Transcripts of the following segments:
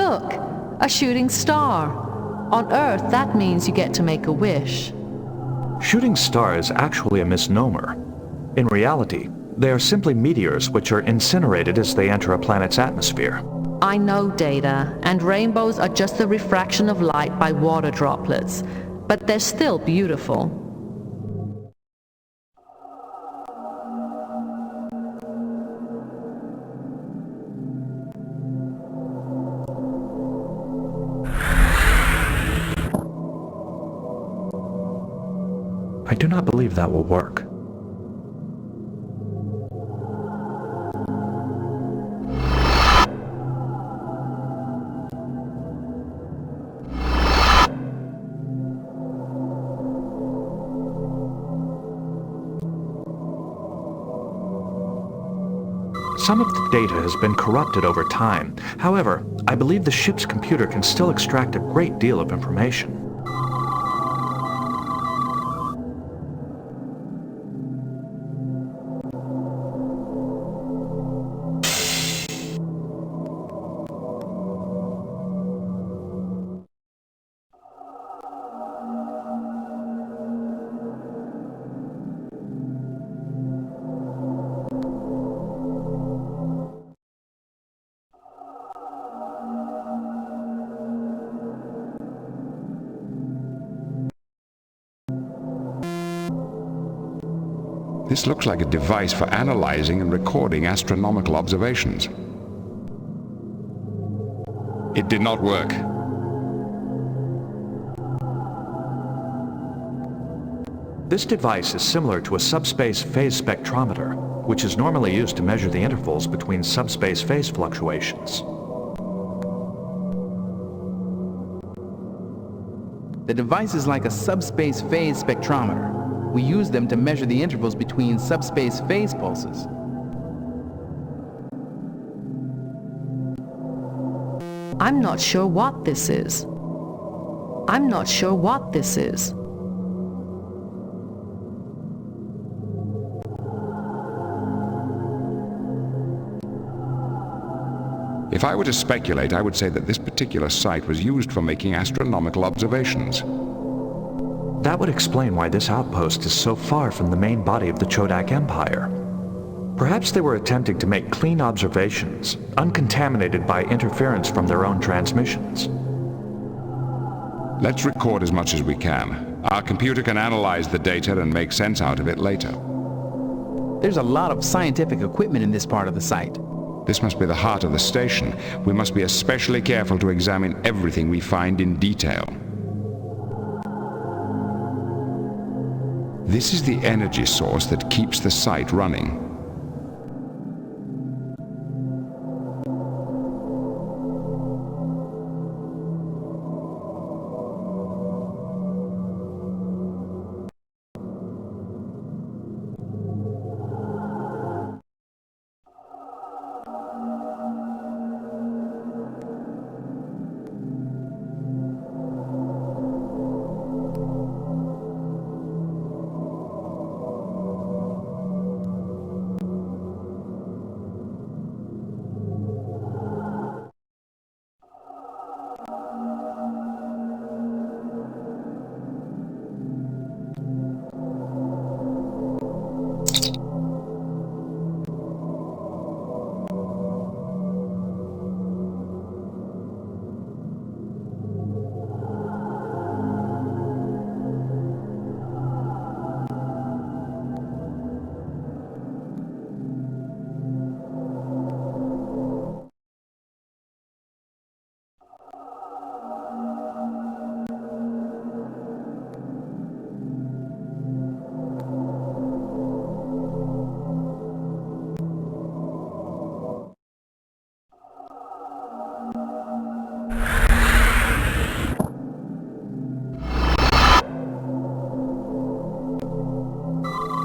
Look, a shooting star. On Earth, that means you get to make a wish. Shooting star is actually a misnomer. In reality, they are simply meteors which are incinerated as they enter a planet's atmosphere. I know, Data, and rainbows are just the refraction of light by water droplets, but they're still beautiful. I do not believe that will work. Some of the data has been corrupted over time. However, I believe the ship's computer can still extract a great deal of information. This looks like a device for analyzing and recording astronomical observations. It did not work. This device is similar to a subspace phase spectrometer, which is normally used to measure the intervals between subspace phase fluctuations. The device is like a subspace phase spectrometer. We use them to measure the intervals between subspace phase pulses. I'm not sure what this is. I'm not sure what this is. If I were to speculate, I would say that this particular site was used for making astronomical observations. That would explain why this outpost is so far from the main body of the Chodak Empire. Perhaps they were attempting to make clean observations, uncontaminated by interference from their own transmissions. Let's record as much as we can. Our computer can analyze the data and make sense out of it later. There's a lot of scientific equipment in this part of the site. This must be the heart of the station. We must be especially careful to examine everything we find in detail. This is the energy source that keeps the site running.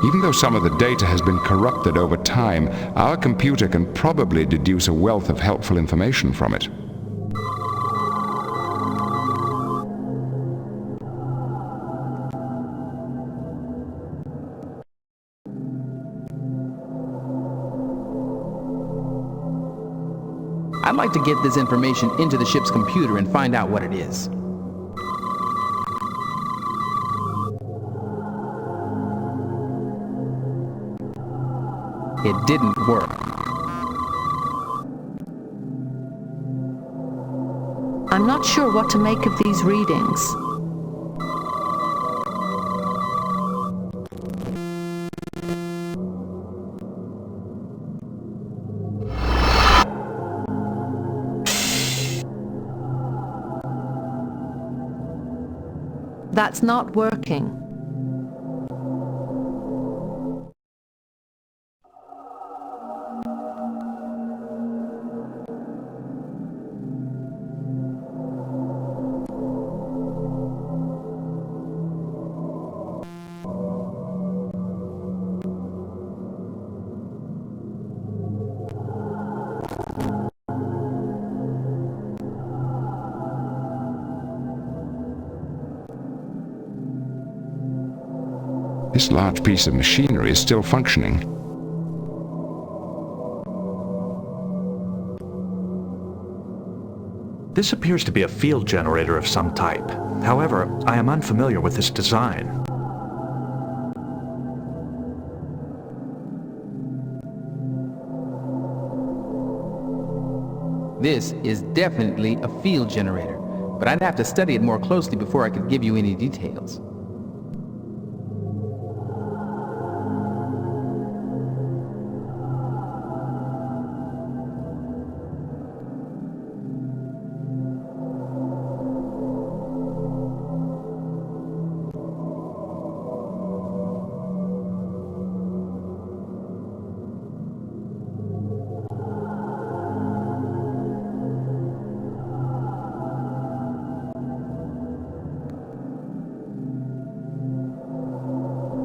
Even though some of the data has been corrupted over time, our computer can probably deduce a wealth of helpful information from it. I'd like to get this information into the ship's computer and find out what it is. It didn't work. I'm not sure what to make of these readings. That's not working. This large piece of machinery is still functioning. This appears to be a field generator of some type. However, I am unfamiliar with this design. This is definitely a field generator, but I'd have to study it more closely before I could give you any details.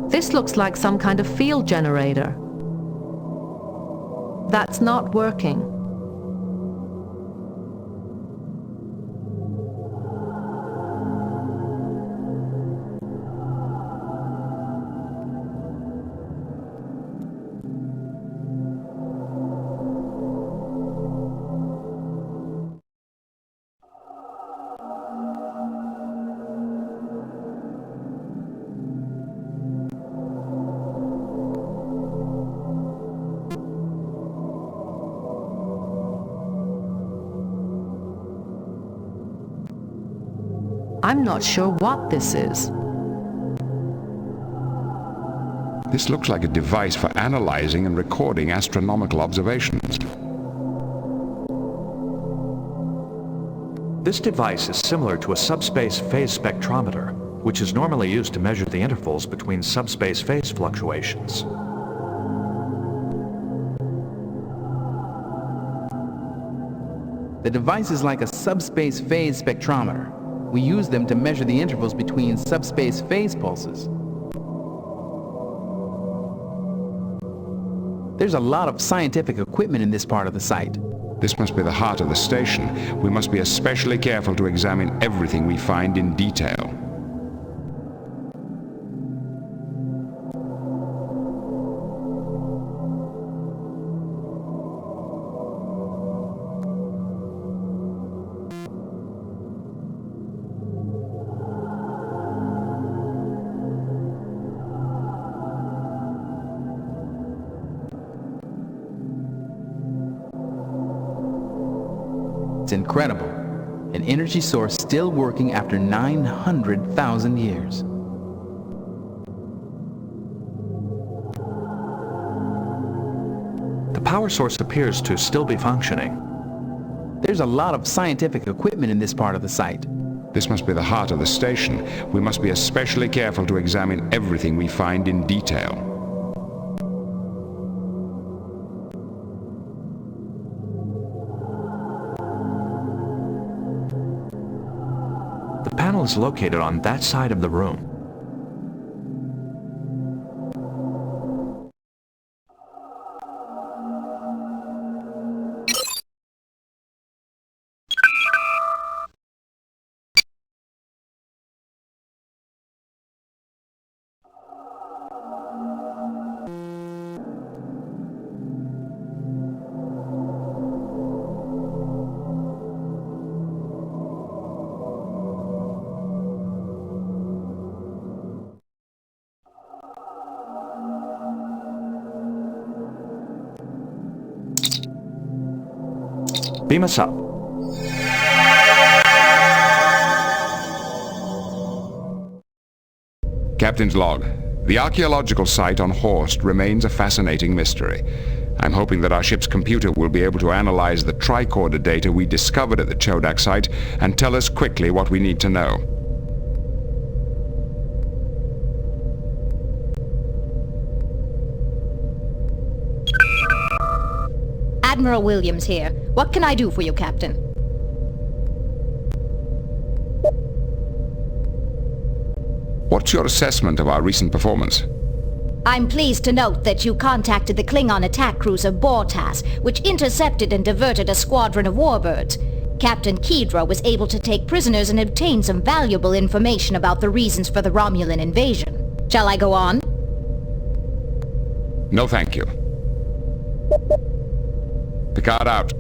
This looks like some kind of field generator. That's not working. I'm not sure what this is. This looks like a device for analyzing and recording astronomical observations. This device is similar to a subspace phase spectrometer, which is normally used to measure the intervals between subspace phase fluctuations. The device is like a subspace phase spectrometer. We use them to measure the intervals between subspace phase pulses. There's a lot of scientific equipment in this part of the site. This must be the heart of the station. We must be especially careful to examine everything we find in detail. It's incredible. An energy source still working after 900,000 years. The power source appears to still be functioning. There's a lot of scientific equipment in this part of the site. This must be the heart of the station. We must be especially careful to examine everything we find in detail. The panel is located on that side of the room. Beam us up. Captain's log. The archaeological site on Horst remains a fascinating mystery. I'm hoping that our ship's computer will be able to analyze the tricorder data we discovered at the Chodak site and tell us quickly what we need to know. Admiral Williams here. What can I do for you, Captain? What's your assessment of our recent performance? I'm pleased to note that you contacted the Klingon attack cruiser Bortas, which intercepted and diverted a squadron of warbirds. Captain Kedra was able to take prisoners and obtain some valuable information about the reasons for the Romulan invasion. Shall I go on? No, thank you. Picard out.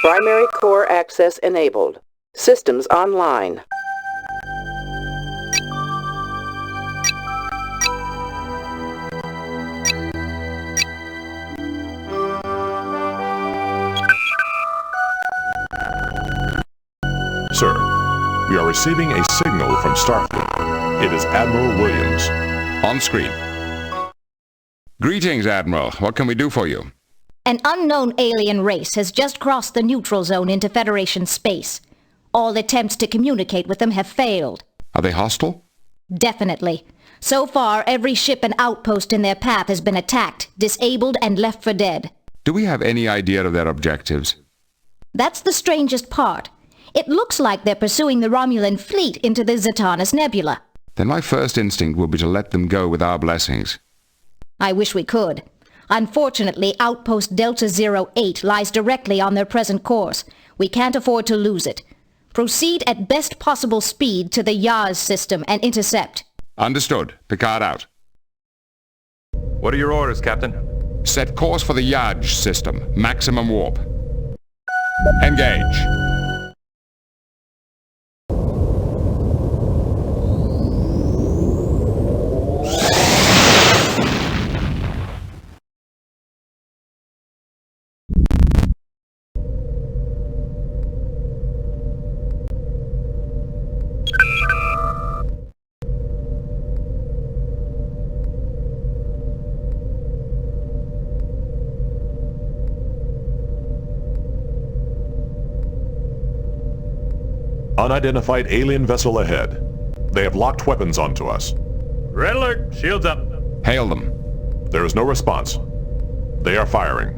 Primary core access enabled. Systems online. Sir, we are receiving a signal from Starfleet. It is Admiral Williams. On screen. Greetings, Admiral. What can we do for you? An unknown alien race has just crossed the neutral zone into Federation space. All attempts to communicate with them have failed. Are they hostile? Definitely. So far, every ship and outpost in their path has been attacked, disabled, and left for dead. Do we have any idea of their objectives? That's the strangest part. It looks like they're pursuing the Romulan fleet into the Zatanus Nebula. Then my first instinct will be to let them go with our blessings. I wish we could. Unfortunately, Outpost Delta 08 lies directly on their present course. We can't afford to lose it. Proceed at best possible speed to the Yaz system and intercept. Understood. Picard out. What are your orders, Captain? Set course for the Yaj system. Maximum warp. Engage. Unidentified alien vessel ahead. They have locked weapons onto us. Red alert! Shields up! Hail them. There is no response. They are firing.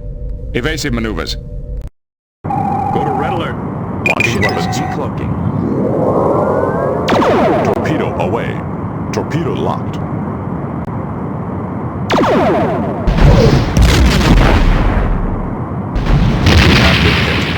Evasive maneuvers. Go to red alert! Launching weapons. Decloaking. Torpedo away. Torpedo locked. Have been hit.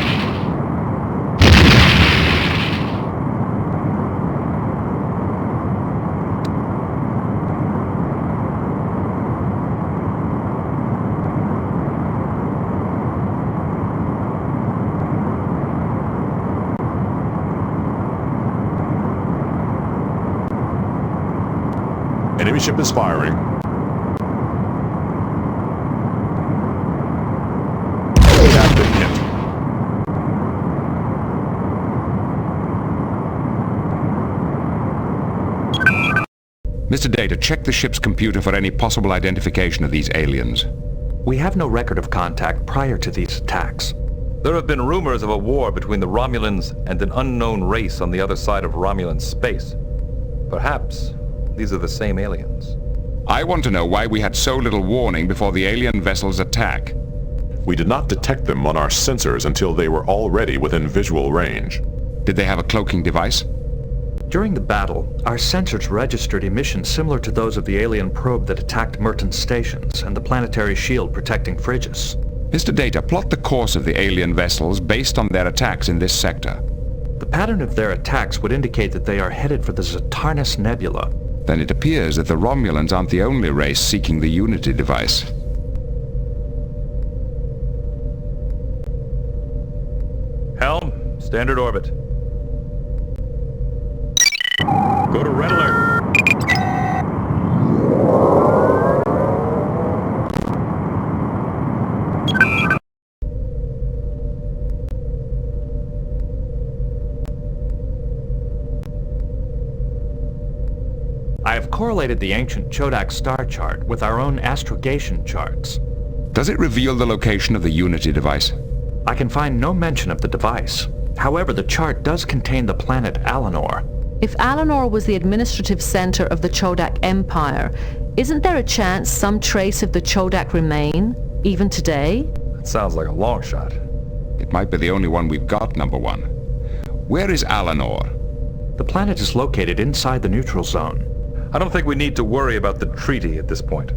Enemy ship is firing. We have been hit. Mr. Data, check the ship's computer for any possible identification of these aliens. We have no record of contact prior to these attacks. There have been rumors of a war between the Romulans and an unknown race on the other side of Romulan space. Perhaps these are the same aliens. I want to know why we had so little warning before the alien vessel's attack. We did not detect them on our sensors until they were already within visual range. Did they have a cloaking device? During the battle, our sensors registered emissions similar to those of the alien probe that attacked Merton's stations and the planetary shield protecting Frigis. Mr. Data, plot the course of the alien vessels based on their attacks in this sector. The pattern of their attacks would indicate that they are headed for the Zatarnus Nebula. Then it appears that the Romulans aren't the only race seeking the Unity device. Helm, standard orbit. Go to red alert. I have correlated the ancient Chodak star chart with our own astrogation charts. Does it reveal the location of the Unity device? I can find no mention of the device. However, the chart does contain the planet Alanor. If Alanor was the administrative center of the Chodak Empire, isn't there a chance some trace of the Chodak remain, even today? That sounds like a long shot. It might be the only one we've got, number one. Where is Alanor? The planet is located inside the neutral zone. I don't think we need to worry about the treaty at this point.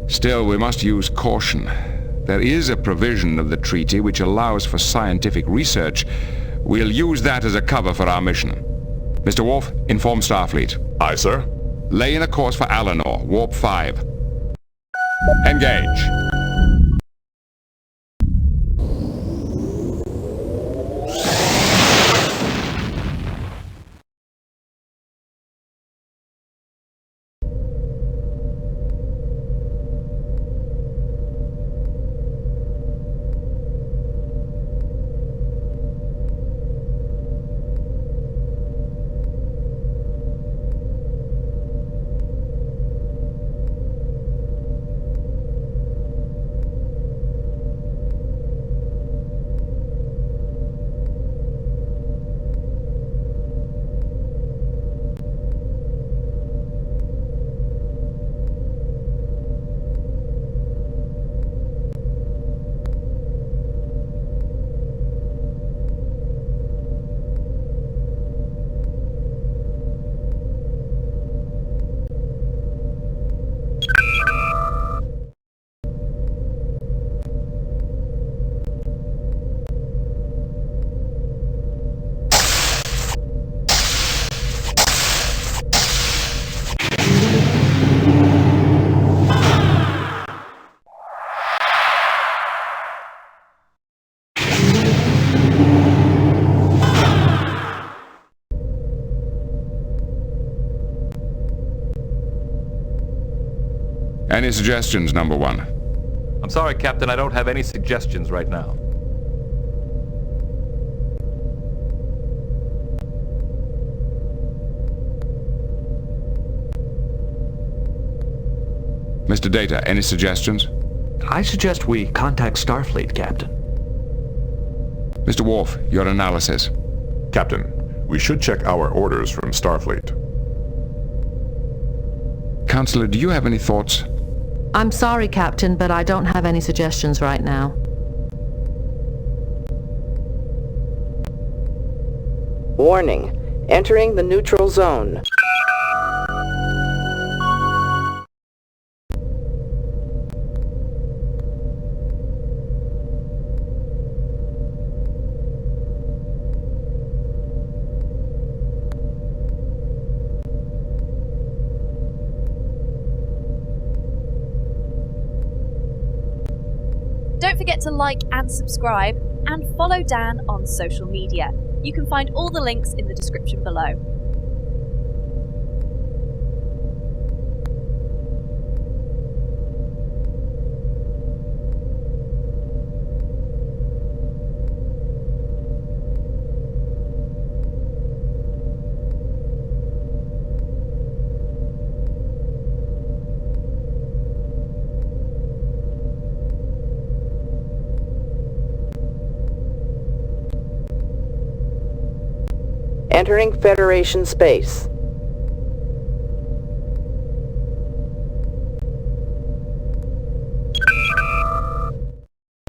Still, we must use caution. There is a provision of the treaty which allows for scientific research. We'll use that as a cover for our mission. Mr. Worf, inform Starfleet. Aye, sir. Lay in a course for Alanor, Warp 5. Engage. Any suggestions, number one? I'm sorry, Captain, I don't have any suggestions right now. Mr. Data, any suggestions? I suggest we contact Starfleet, Captain. Mr. Worf, your analysis. Captain, we should check our orders from Starfleet. Counselor, do you have any thoughts? I'm sorry, Captain, but I don't have any suggestions right now. Warning. Entering the neutral zone. Don't forget to like and subscribe, and follow Dan on social media. You can find all the links in the description below. Entering Federation space.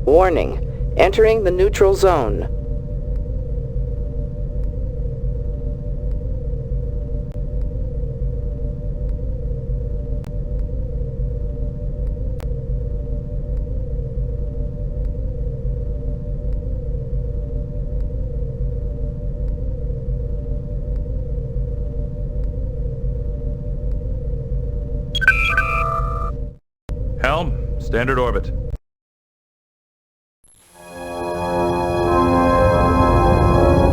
Warning. Entering the neutral zone. Helm, standard orbit.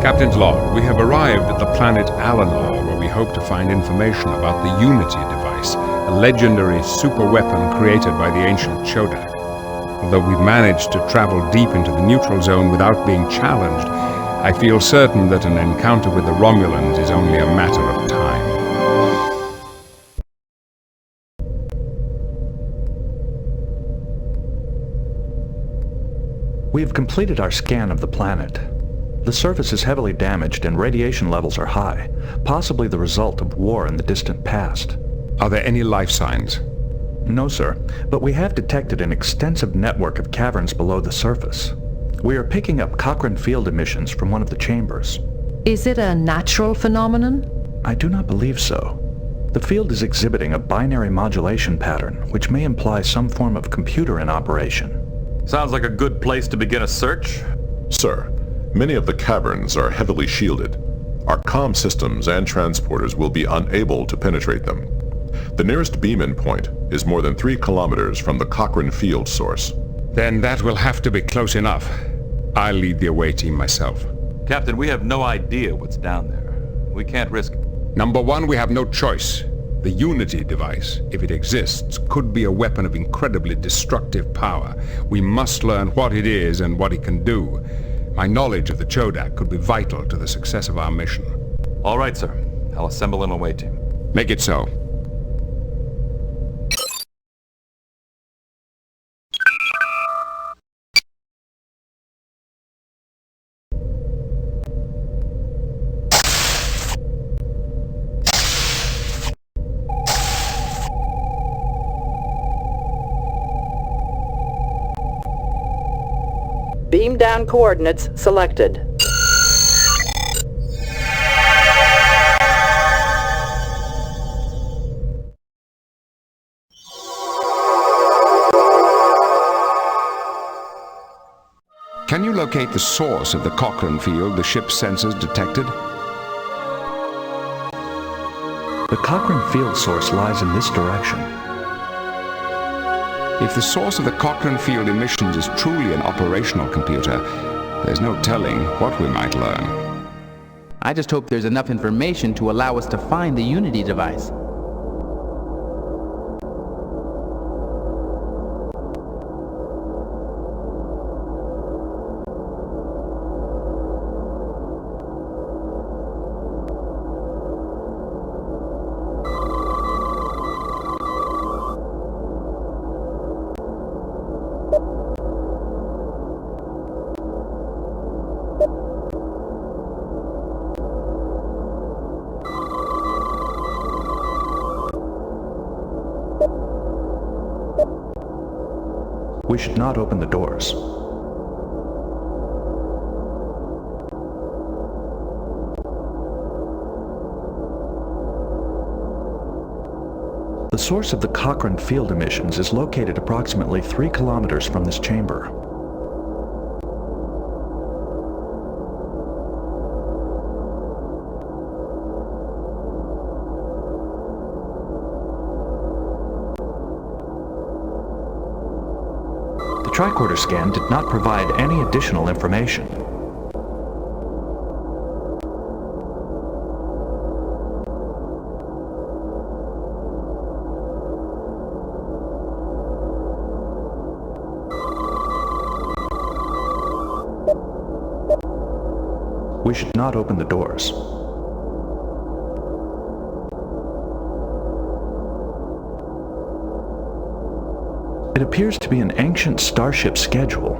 Captain's log, we have arrived at the planet Alanor, where we hope to find information about the Unity device, a legendary superweapon created by the ancient Chodak. Although we've managed to travel deep into the neutral zone without being challenged, I feel certain that an encounter with the Romulans is only a matter of time. We have completed our scan of the planet. The surface is heavily damaged and radiation levels are high, possibly the result of war in the distant past. Are there any life signs? No, sir, but we have detected an extensive network of caverns below the surface. We are picking up Cochrane field emissions from one of the chambers. Is it a natural phenomenon? I do not believe so. The field is exhibiting a binary modulation pattern, which may imply some form of computer in operation. Sounds like a good place to begin a search. Sir, many of the caverns are heavily shielded. Our comm systems and transporters will be unable to penetrate them. The nearest beam-in point is more than 3 kilometers from the Cochrane field source. Then that will have to be close enough. I'll lead the away team myself. Captain, we have no idea what's down there. We can't risk... Number one, we have no choice. The Unity device, if it exists, could be a weapon of incredibly destructive power. We must learn what it is and what it can do. My knowledge of the Chodak could be vital to the success of our mission. All right, sir. I'll assemble an away team. Make it so. Beam down coordinates selected. Can you locate the source of the Cochrane field the ship's sensors detected? The Cochrane field source lies in this direction. If the source of the Cochrane field emissions is truly an operational computer, there's no telling what we might learn. I just hope there's enough information to allow us to find the Unity device. We should not open the doors. The source of the Cochrane field emissions is located approximately 3 kilometers from this chamber. The tricorder scan did not provide any additional information. We should not open the doors. It appears to be an ancient starship schedule.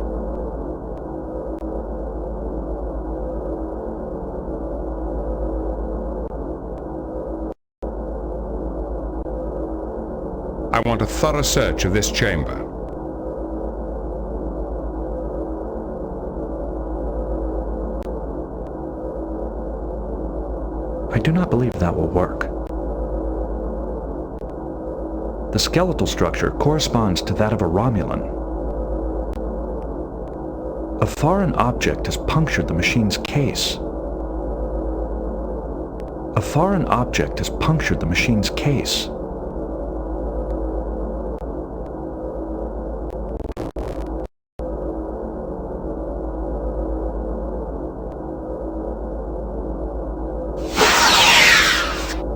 I want a thorough search of this chamber. I do not believe that will work. The skeletal structure corresponds to that of a Romulan. A foreign object has punctured the machine's case. A foreign object has punctured the machine's case.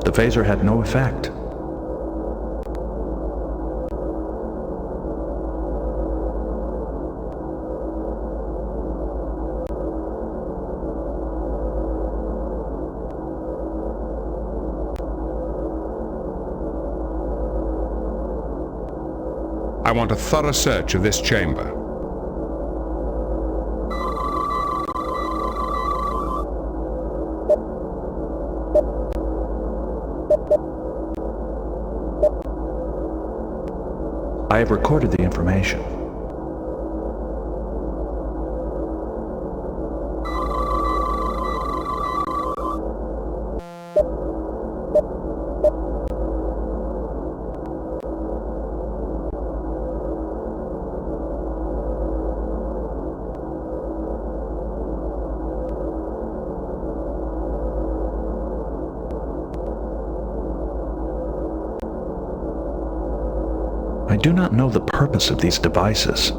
The phaser had no effect. I want a thorough search of this chamber. I have recorded the information. I do not know the purpose of these devices.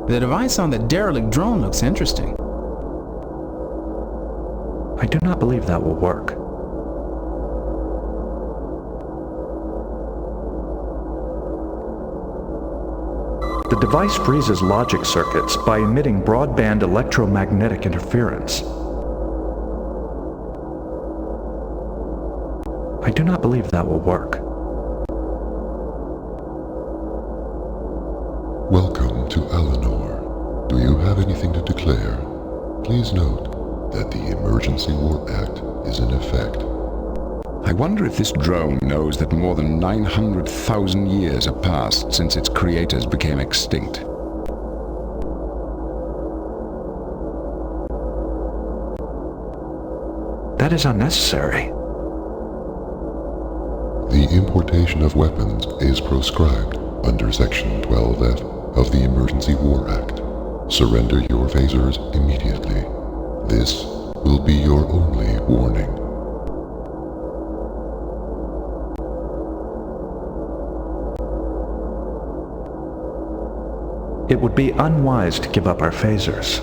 The device on the derelict drone looks interesting. I do not believe that will work. The device freezes logic circuits by emitting broadband electromagnetic interference. I do not believe that will work. Welcome to Eleanor. Do you have anything to declare? Please note that the Emergency War Act is in effect. I wonder if this drone knows that more than 900,000 years have passed since its creators became extinct. That is unnecessary. The importation of weapons is proscribed under Section 12F of the Emergency War Act. Surrender your phasers immediately. This will be your only warning. It would be unwise to give up our phasers.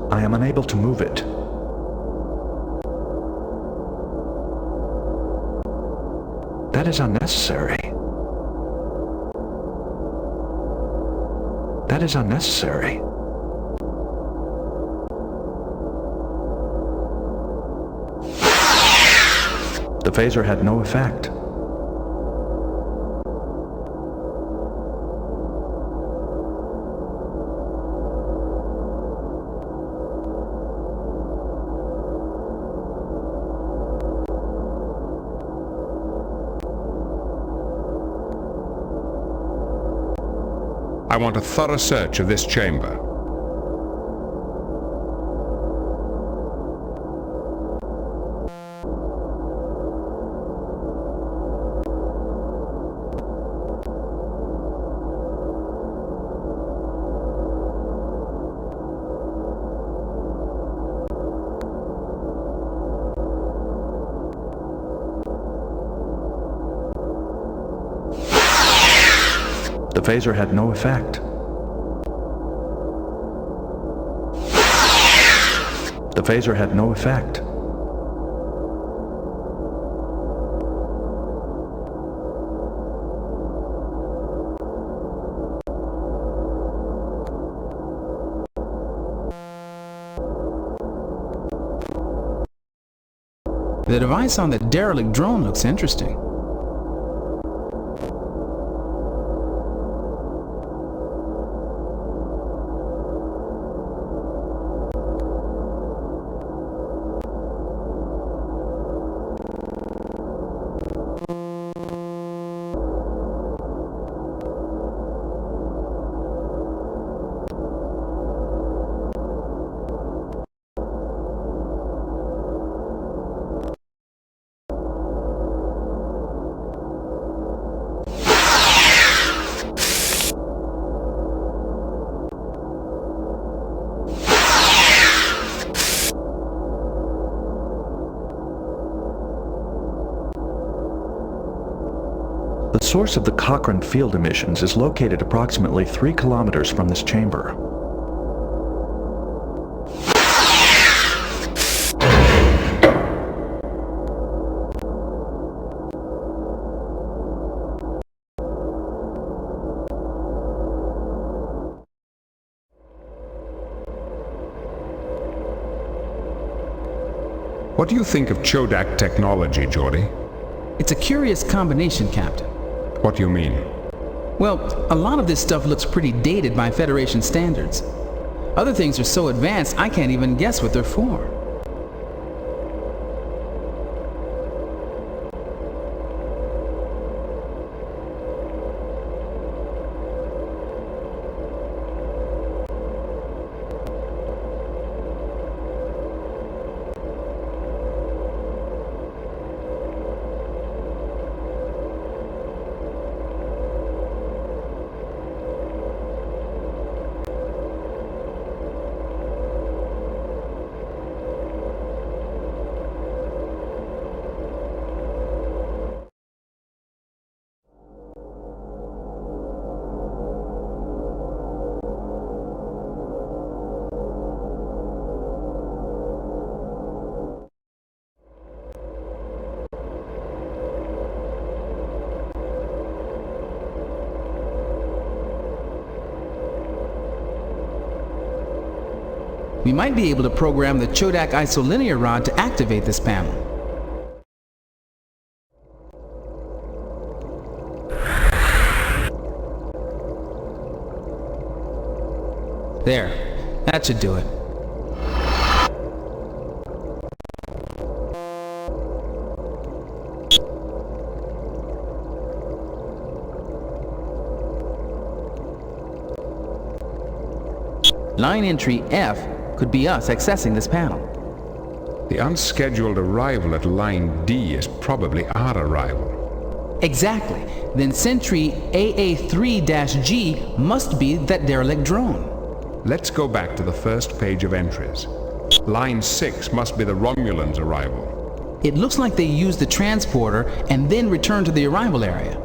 I am unable to move it. That is unnecessary. That is unnecessary. The phaser had no effect. I want a thorough search of this chamber. The phaser had no effect. The phaser had no effect. The device on the derelict drone looks interesting. The source of the Cochrane field emissions is located approximately 3 kilometers from this chamber. What do you think of Chodak technology, Geordie? It's a curious combination, Captain. What do you mean? Well, a lot of this stuff looks pretty dated by Federation standards. Other things are so advanced I can't even guess what they're for. We might be able to program the Chodak isolinear rod to activate this panel. There, that should do it. Line entry F could be us accessing this panel. The unscheduled arrival at line D is probably our arrival. Exactly. Then Sentry AA3-G must be that derelict drone. Let's go back to the first page of entries. Line 6 must be the Romulans' arrival. It looks like they used the transporter and then returned to the arrival area.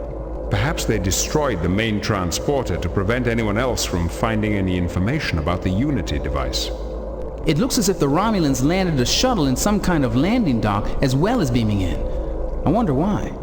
Perhaps they destroyed the main transporter to prevent anyone else from finding any information about the Unity device. It looks as if the Romulans landed a shuttle in some kind of landing dock as well as beaming in. I wonder why.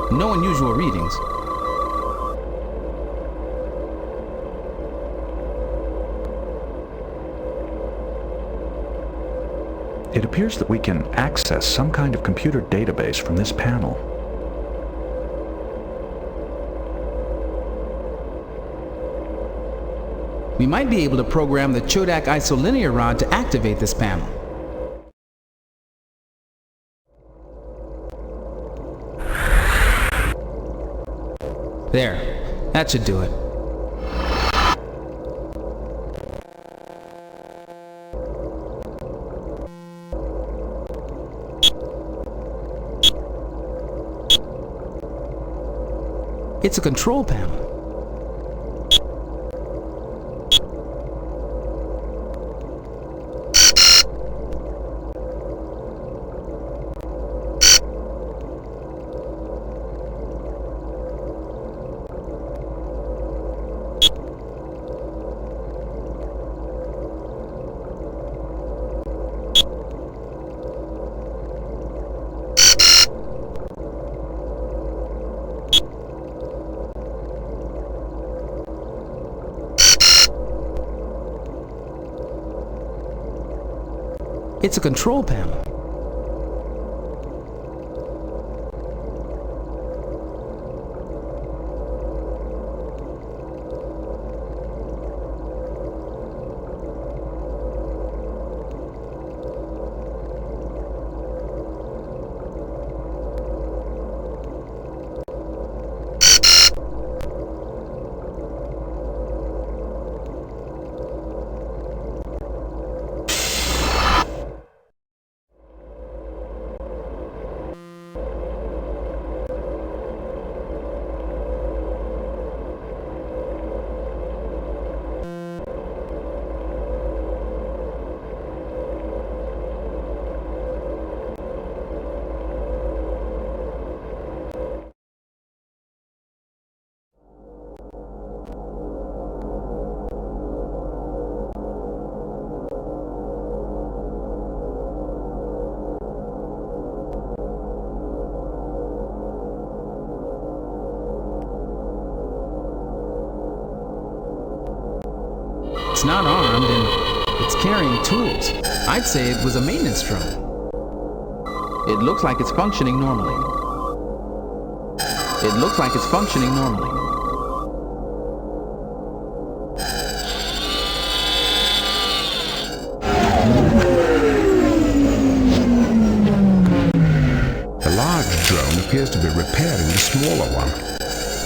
No unusual readings. It appears that we can access some kind of computer database from this panel. We might be able to program the Chodak isolinear rod to activate this panel. There, that should do it. It's a control panel. It's a control panel. It's not armed and it's carrying tools. I'd say it was a maintenance drone. It looks like it's functioning normally. It looks like it's functioning normally. The large drone appears to be repairing the smaller one.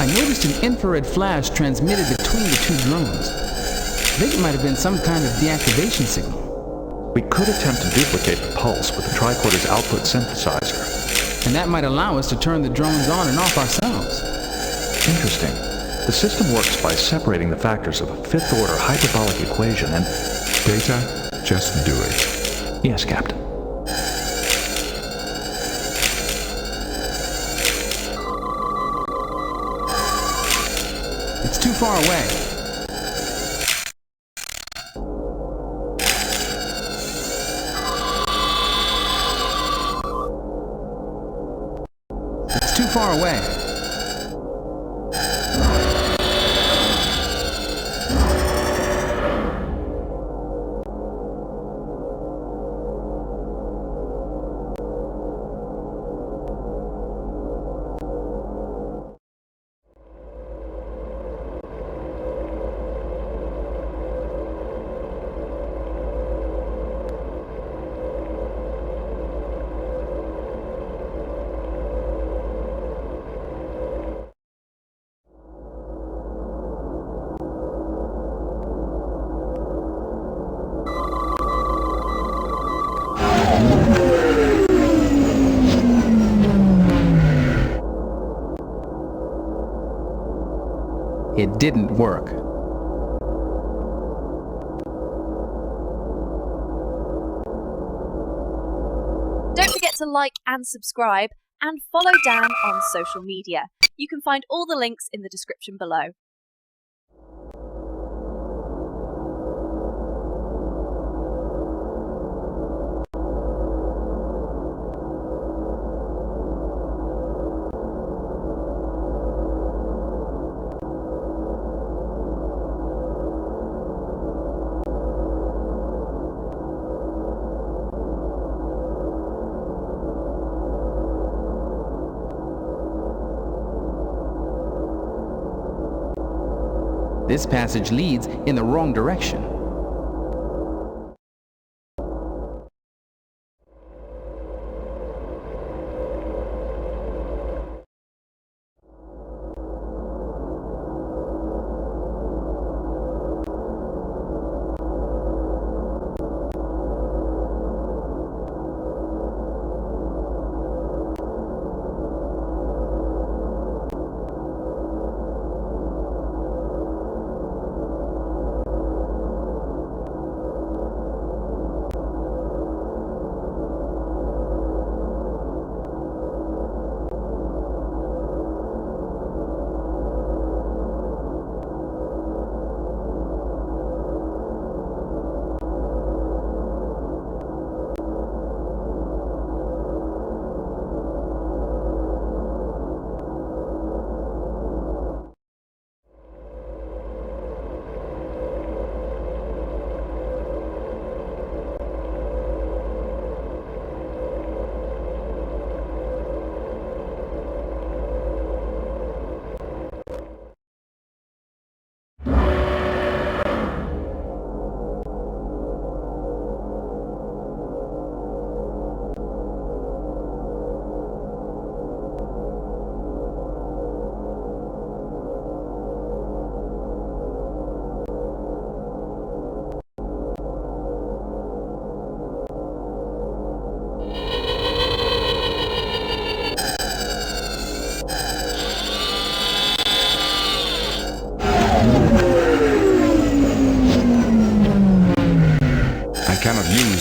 I noticed an infrared flash transmitted between the two drones. I think it might have been some kind of deactivation signal. We could attempt to duplicate the pulse with the tricorder's output synthesizer. And that might allow us to turn the drones on and off ourselves. Interesting. The system works by separating the factors of a fifth-order hyperbolic equation and... Data, just do it. Yes, Captain. It's too far away. It's too far away. It didn't work. Don't forget to like and subscribe, and follow Dan on social media. You can find all the links in the description below. This passage leads in the wrong direction.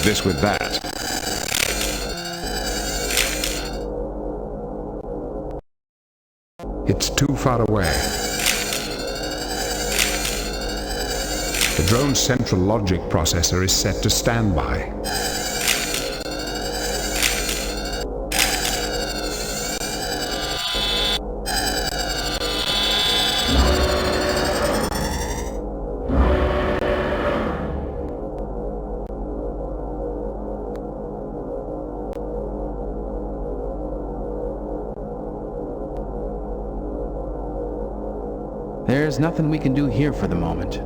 use this with that. It's too far away. The drone's central logic processor is set to standby. There's nothing we can do here for the moment.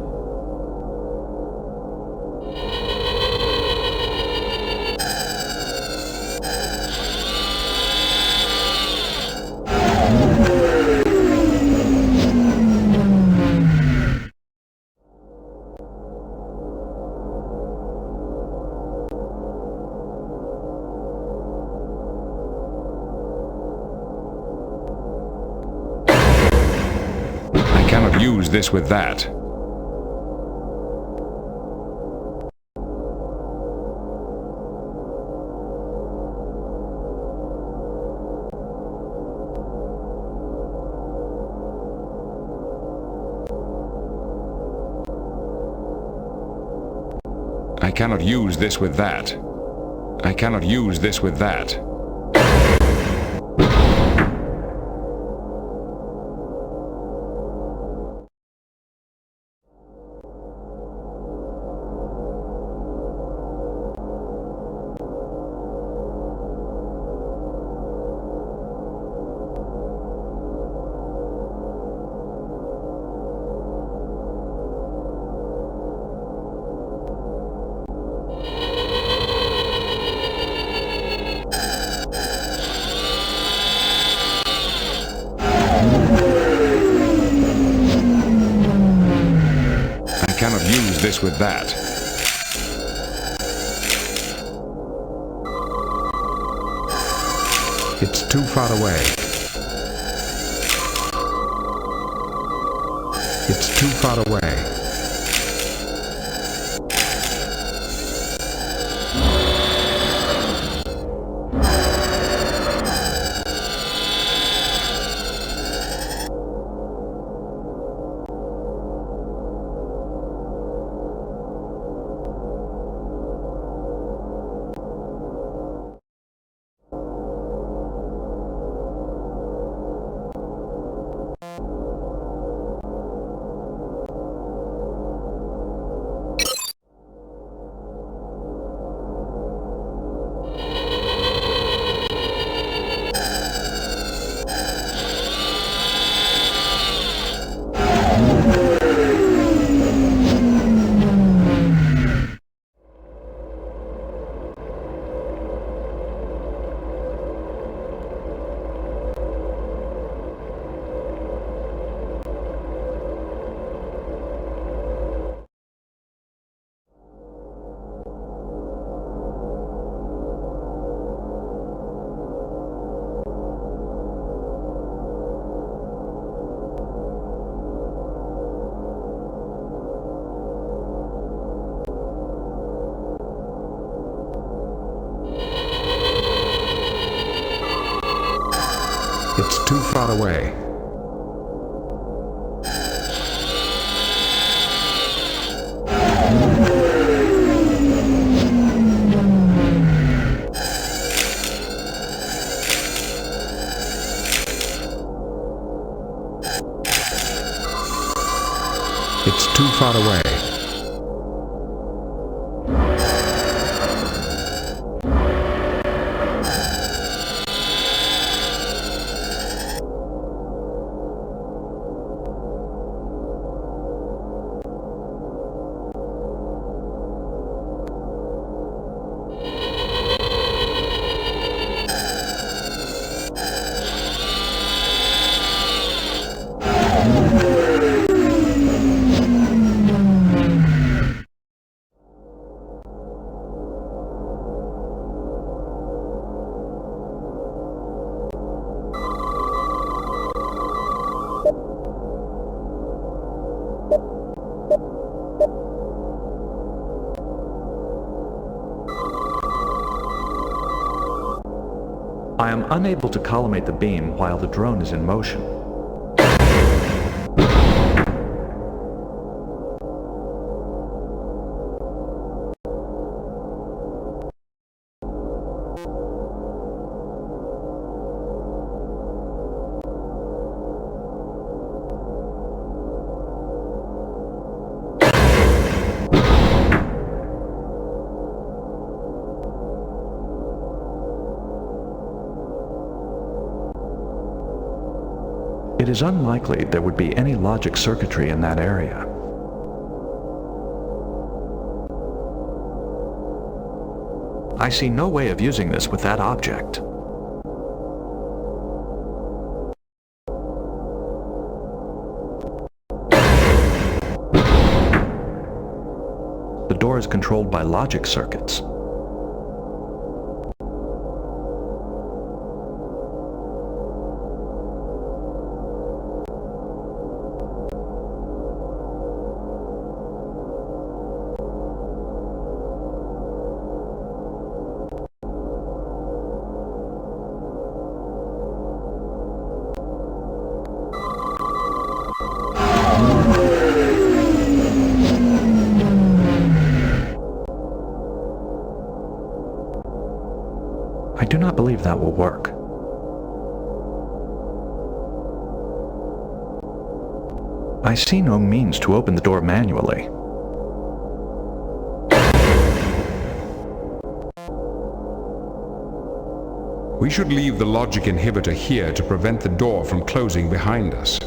Use this with that. I cannot use this with that. I cannot use this with that. This with that. It's too far away. It's too far away. It's too far away. It's too far away. I am unable to collimate the beam while the drone is in motion. It is unlikely there would be any logic circuitry in that area. I see no way of using this with that object. The door is controlled by logic circuits. I do not believe that will work. I see no means to open the door manually. We should leave the logic inhibitor here to prevent the door from closing behind us.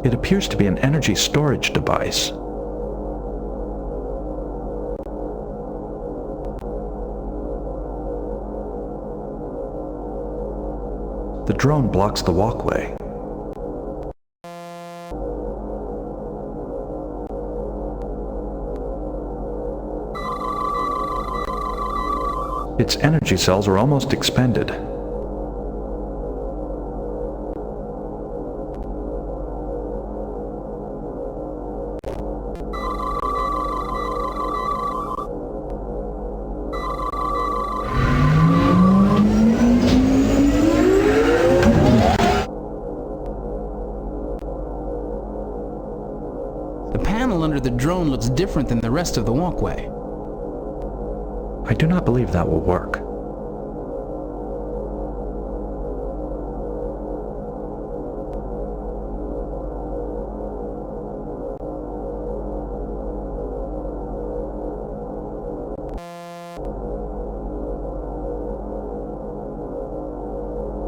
It appears to be an energy storage device. The drone blocks the walkway. Its energy cells are almost expended. The panel under the drone looks different than the rest of the walkway. I do not believe that will work.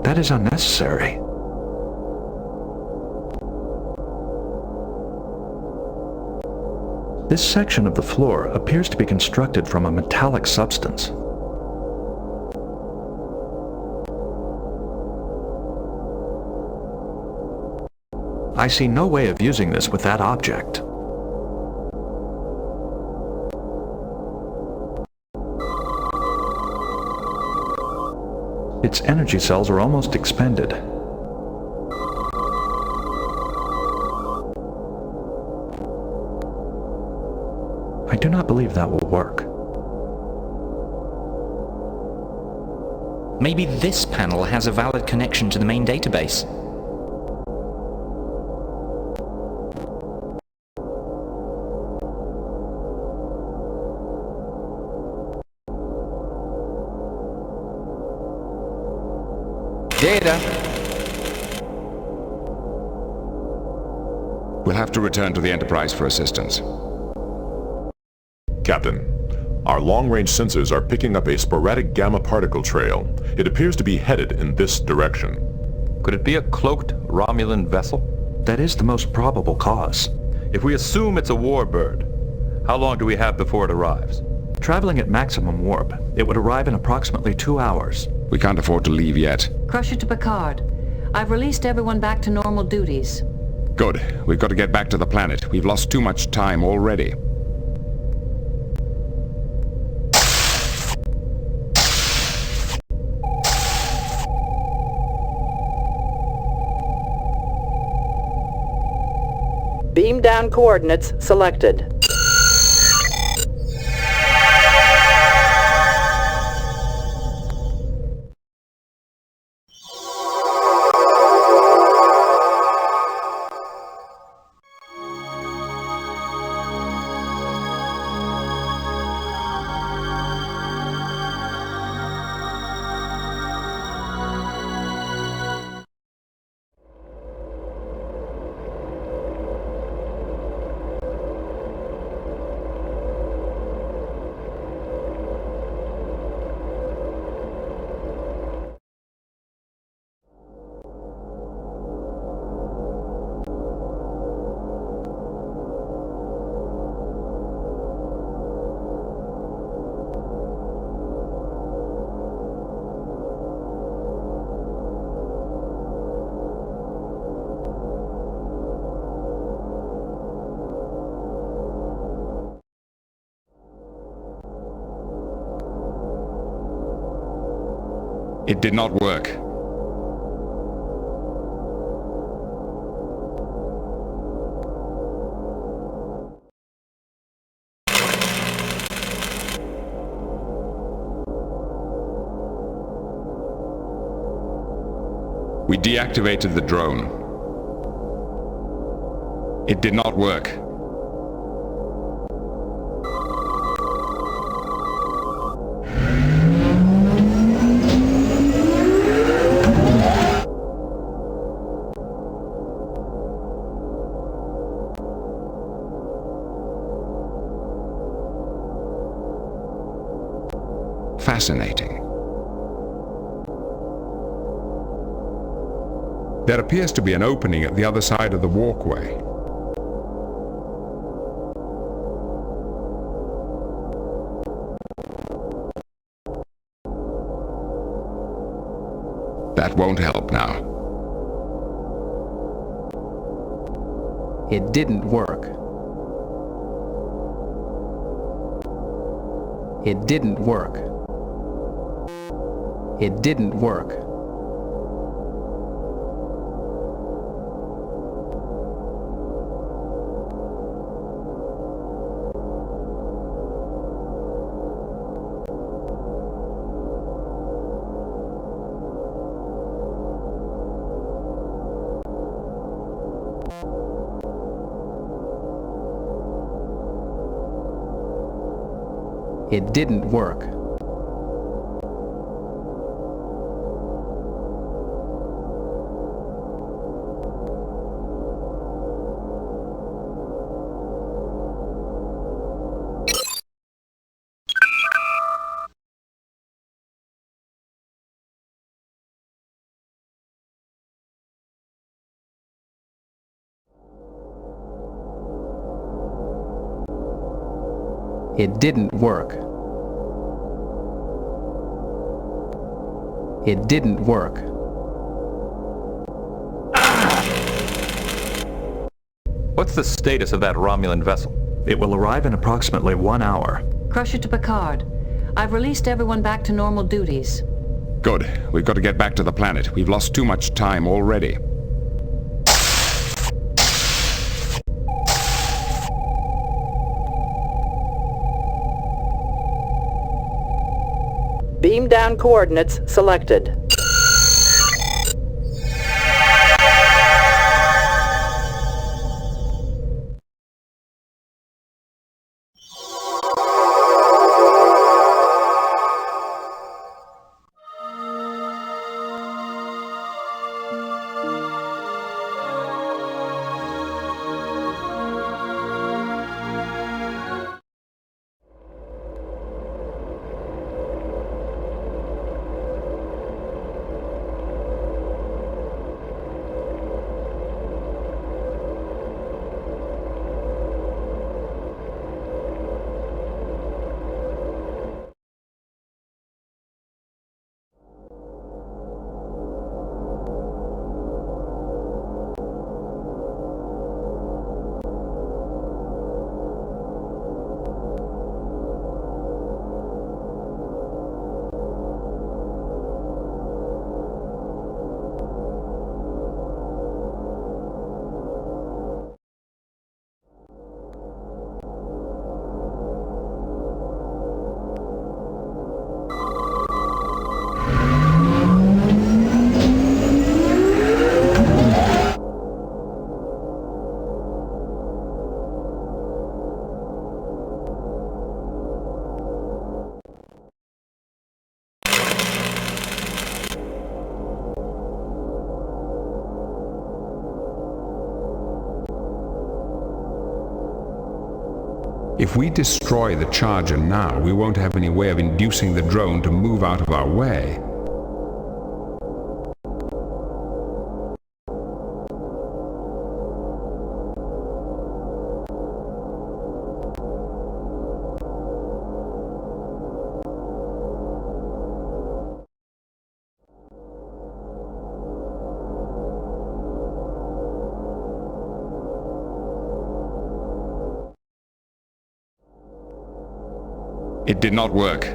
That is unnecessary. This section of the floor appears to be constructed from a metallic substance. I see no way of using this with that object. Its energy cells are almost expended. I do not believe that will work. Maybe this panel has a valid connection to the main database. Data. We'll have to return to the Enterprise for assistance. Captain, our long-range sensors are picking up a sporadic gamma particle trail. It appears to be headed in this direction. Could it be a cloaked Romulan vessel? That is the most probable cause. If we assume it's a warbird, how long do we have before it arrives? Traveling at maximum warp, it would arrive in approximately 2 hours. We can't afford to leave yet. Crusher to Picard. I've released everyone back to normal duties. Good. We've got to get back to the planet. We've lost too much time already. Beam down coordinates selected. It did not work. We deactivated the drone. It did not work. Fascinating. There appears to be an opening at the other side of the walkway. That won't help now. It didn't work. It didn't work. It didn't work. It didn't work. It didn't work. It didn't work. What's the status of that Romulan vessel? It will arrive in approximately 1 hour. Crusher to Picard. I've released everyone back to normal duties. Good. We've got to get back to the planet. We've lost too much time already. Beam down coordinates selected. If we destroy the charger now, we won't have any way of inducing the drone to move out of our way. It did not work.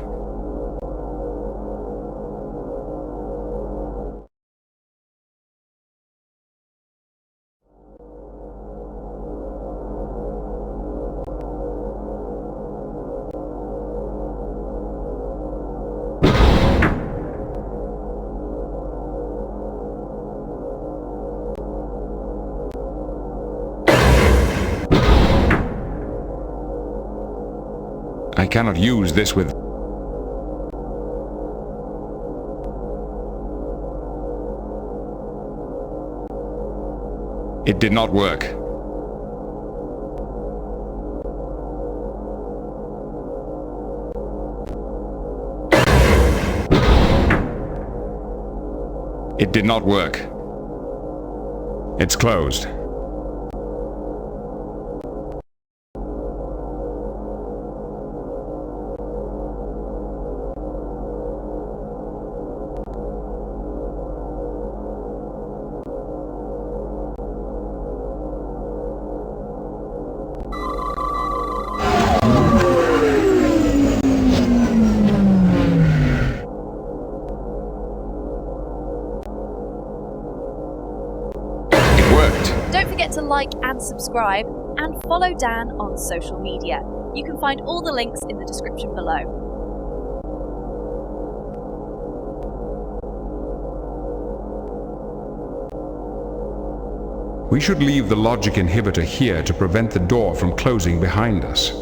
I cannot use this with... It did not work. It did not work. It's closed. Don't forget to like and subscribe, and follow Dan on social media. You can find all the links in the description below. We should leave the logic inhibitor here to prevent the door from closing behind us.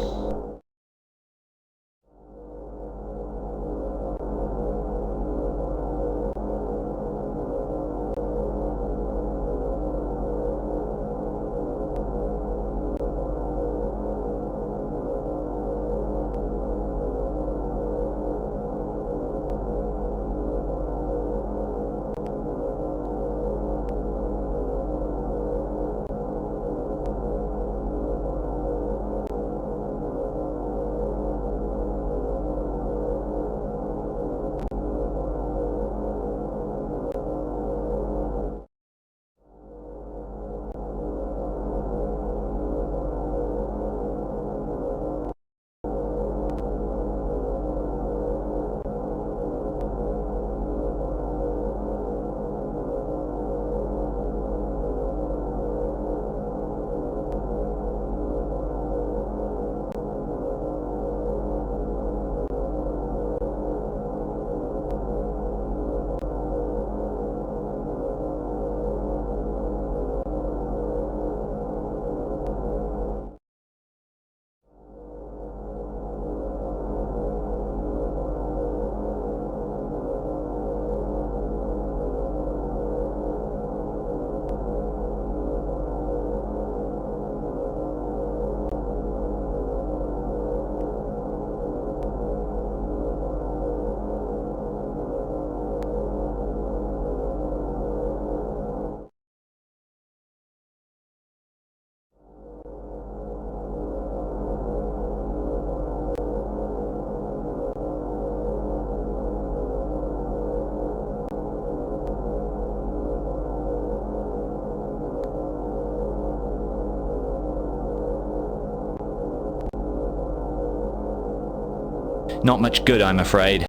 Not much good, I'm afraid.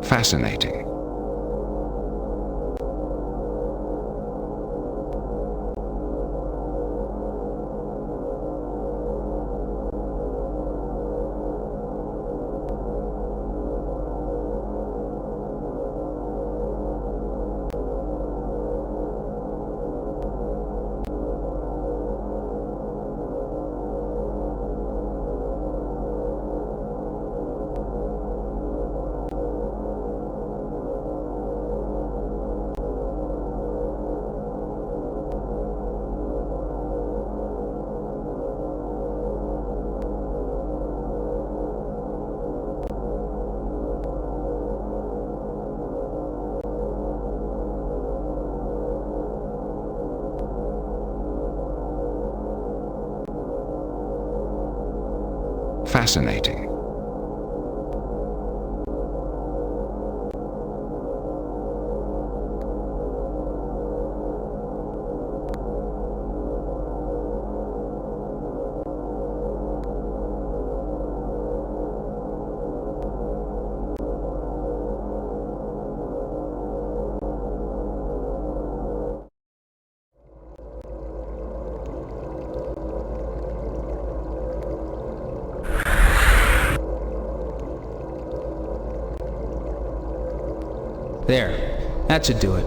Fascinating. Fascinating. There. That should do it.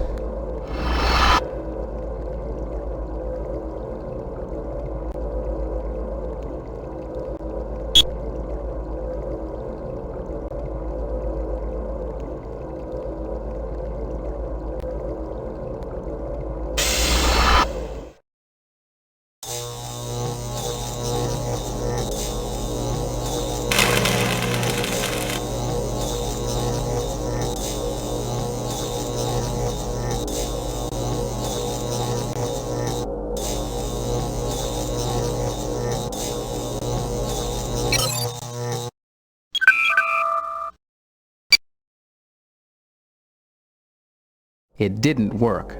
It didn't work.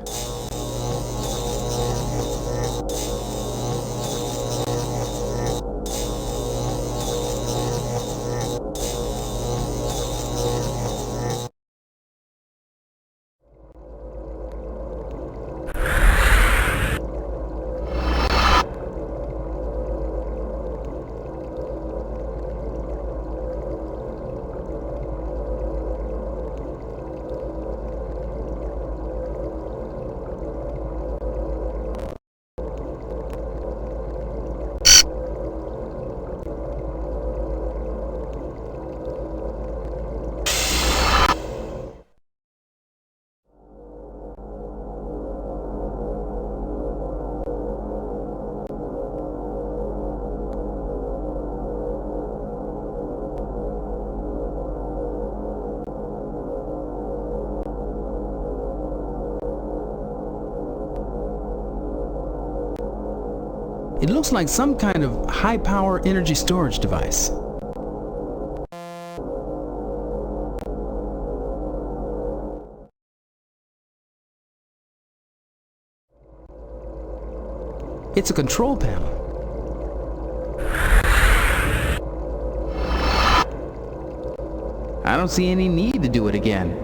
It looks like some kind of high-power energy storage device. It's a control panel. I don't see any need to do it again.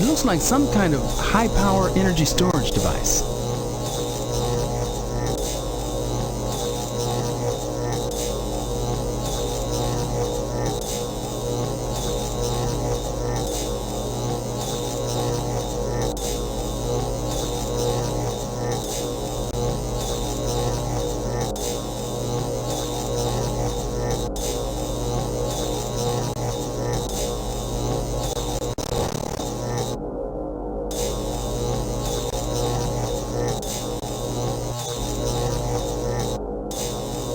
It looks like some kind of high-power energy storage device.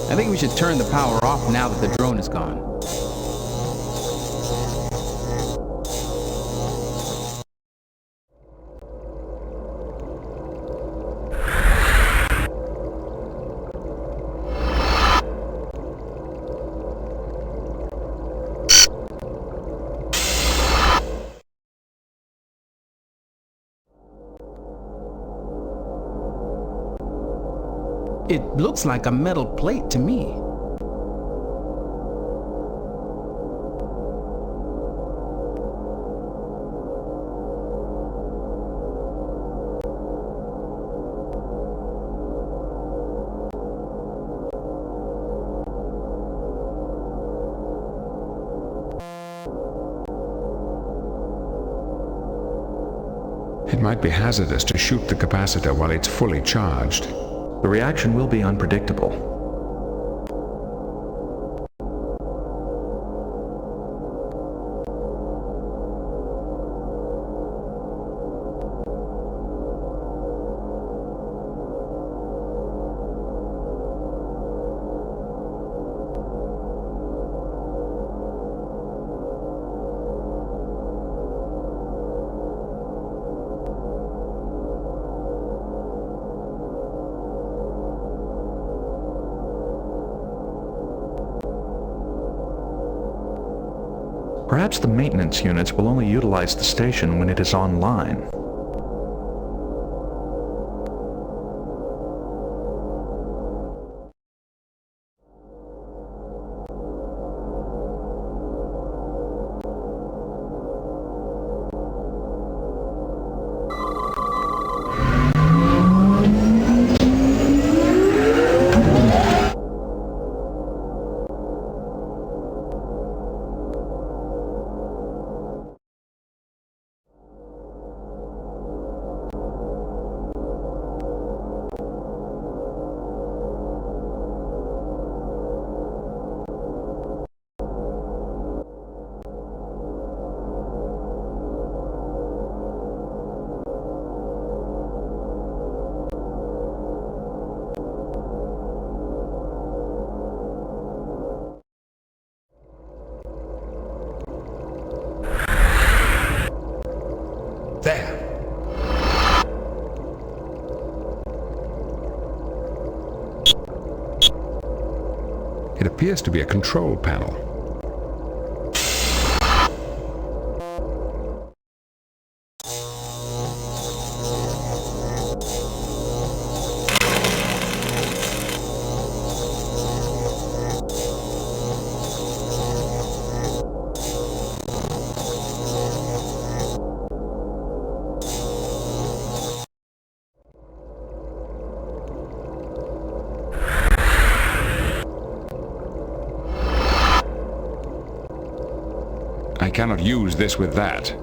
I think we should turn the power off now that the drone is gone. It looks like a metal plate to me. It might be hazardous to shoot the capacitor while it's fully charged. The reaction will be unpredictable. Perhaps the maintenance units will only utilize the station when it is online. There. It appears to be a control panel. I cannot use this with that.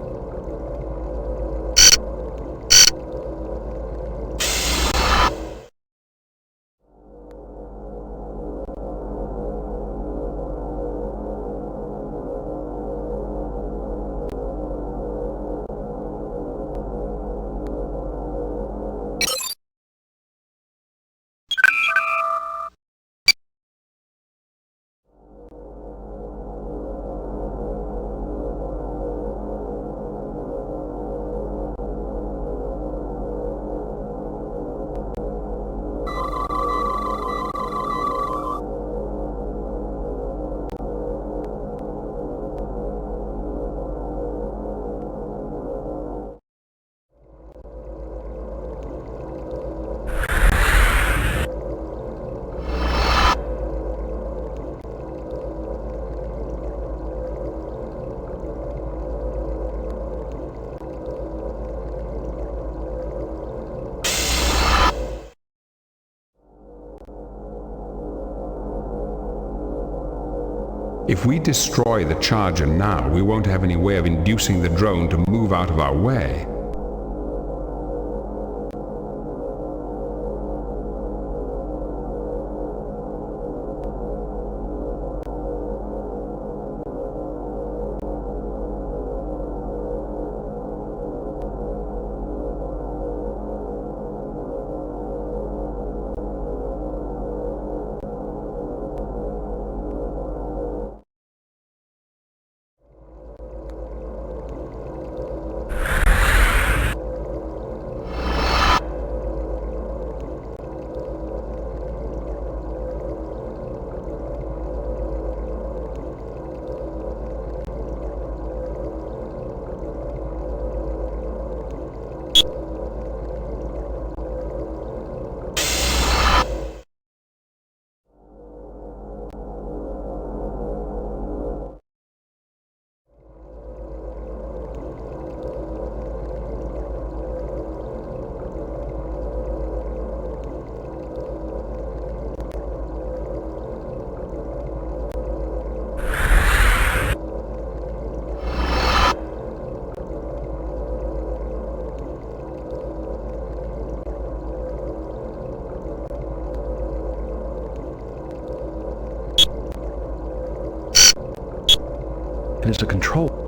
If we destroy the charger now, we won't have any way of inducing the drone to move out of our way. It is a control.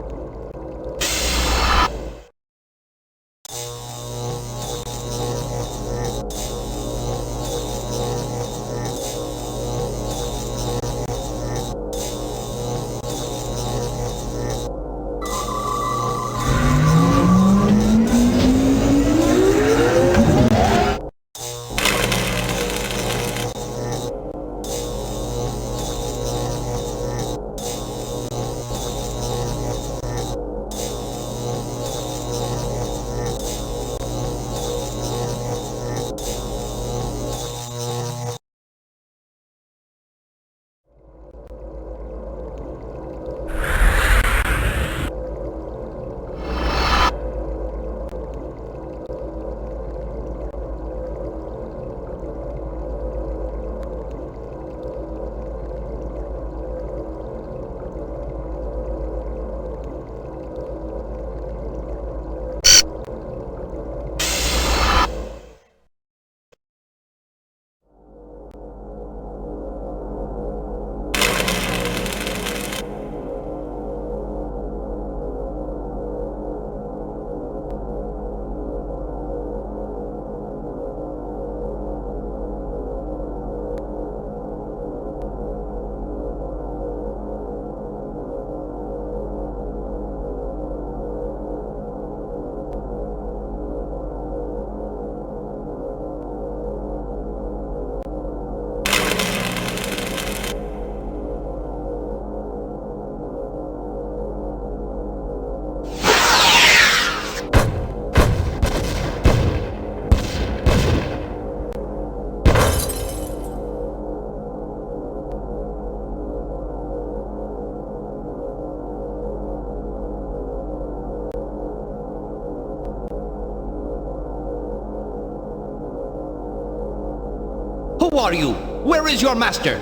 Who are you? Where is your master?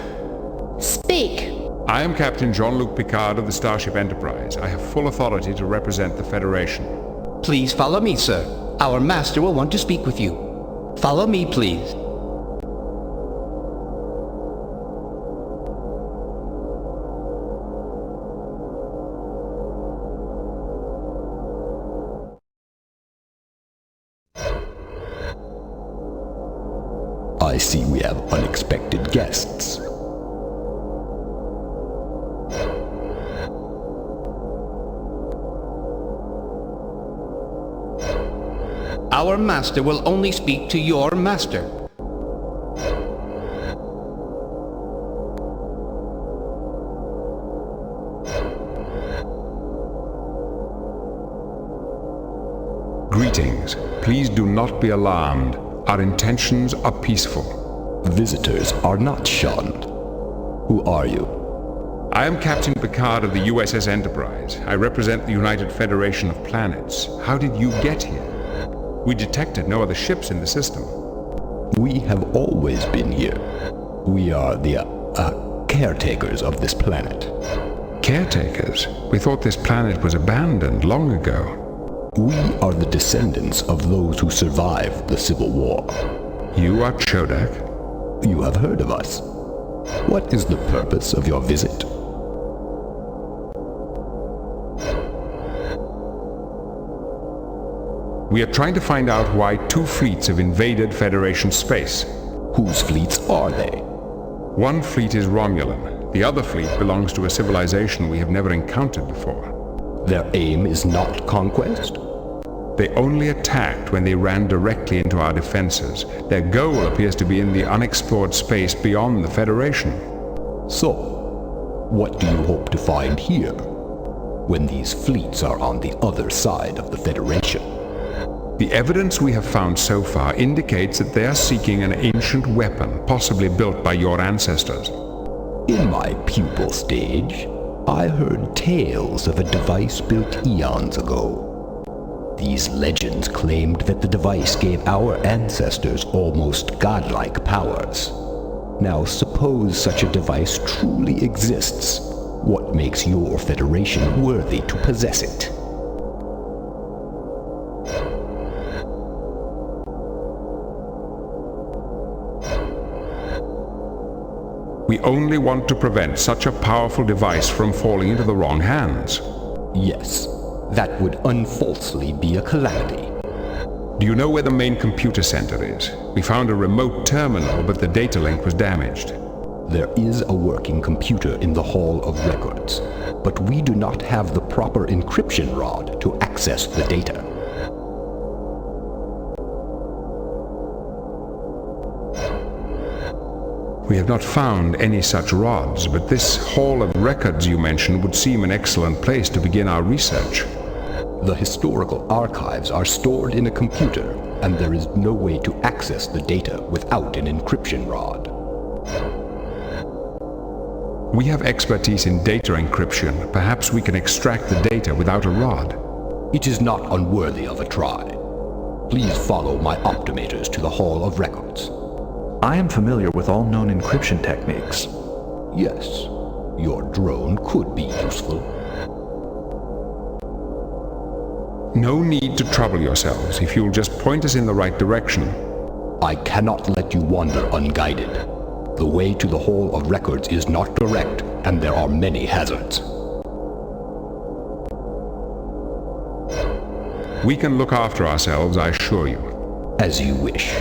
Speak. I am Captain Jean-Luc Picard of the Starship Enterprise. I have full authority to represent the Federation. Please follow me, sir. Our master will want to speak with you. Follow me, please. I see we have unexpected guests. Our master will only speak to your master. Greetings. Please do not be alarmed. Our intentions are peaceful. Visitors are not shunned. Who are you? I am Captain Picard of the USS Enterprise. I represent the United Federation of Planets. How did you get here? We detected no other ships in the system. We have always been here. We are the caretakers of this planet. Caretakers? We thought this planet was abandoned long ago. We are the descendants of those who survived the Civil War. You are Chodak? You have heard of us. What is the purpose of your visit? We are trying to find out why 2 fleets have invaded Federation space. Whose fleets are they? One fleet is Romulan. The other fleet belongs to a civilization we have never encountered before. Their aim is not conquest? They only attacked when they ran directly into our defenses. Their goal appears to be in the unexplored space beyond the Federation. So, what do you hope to find here, when these fleets are on the other side of the Federation? The evidence we have found so far indicates that they are seeking an ancient weapon, possibly built by your ancestors. In my pupil stage, I heard tales of a device built eons ago. These legends claimed that the device gave our ancestors almost godlike powers. Now suppose such a device truly exists. What makes your Federation worthy to possess it? We only want to prevent such a powerful device from falling into the wrong hands. Yes, that would unfalsely be a calamity. Do you know where the main computer center is? We found a remote terminal, but the data link was damaged. There is a working computer in the Hall of Records, but we do not have the proper encryption rod to access the data. We have not found any such rods, but this Hall of Records you mentioned would seem an excellent place to begin our research. The historical archives are stored in a computer, and there is no way to access the data without an encryption rod. We have expertise in data encryption. Perhaps we can extract the data without a rod. It is not unworthy of a try. Please follow my optimators to the Hall of Records. I am familiar with all known encryption techniques. Yes, your drone could be useful. No need to trouble yourselves if you'll just point us in the right direction. I cannot let you wander unguided. The way to the Hall of Records is not direct, and there are many hazards. We can look after ourselves, I assure you. As you wish.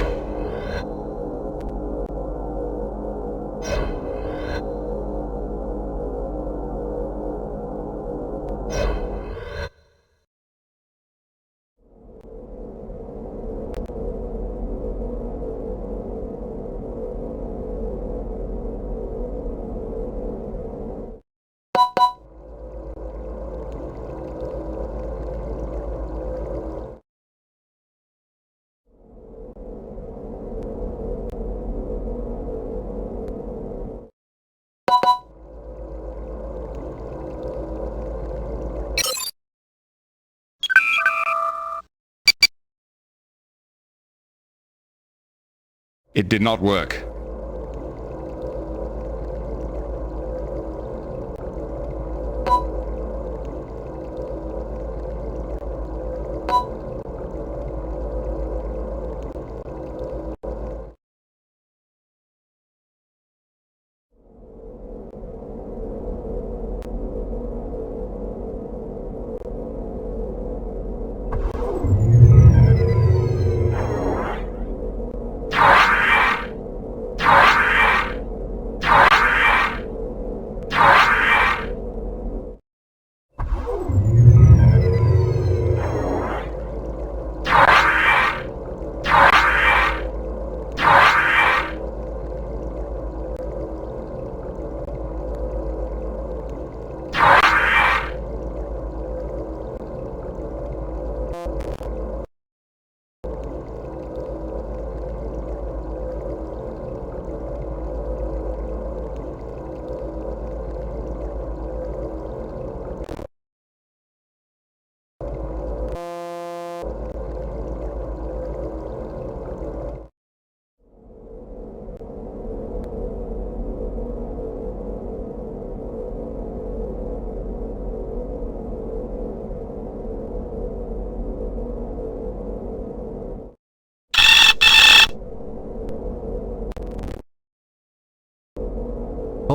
It did not work.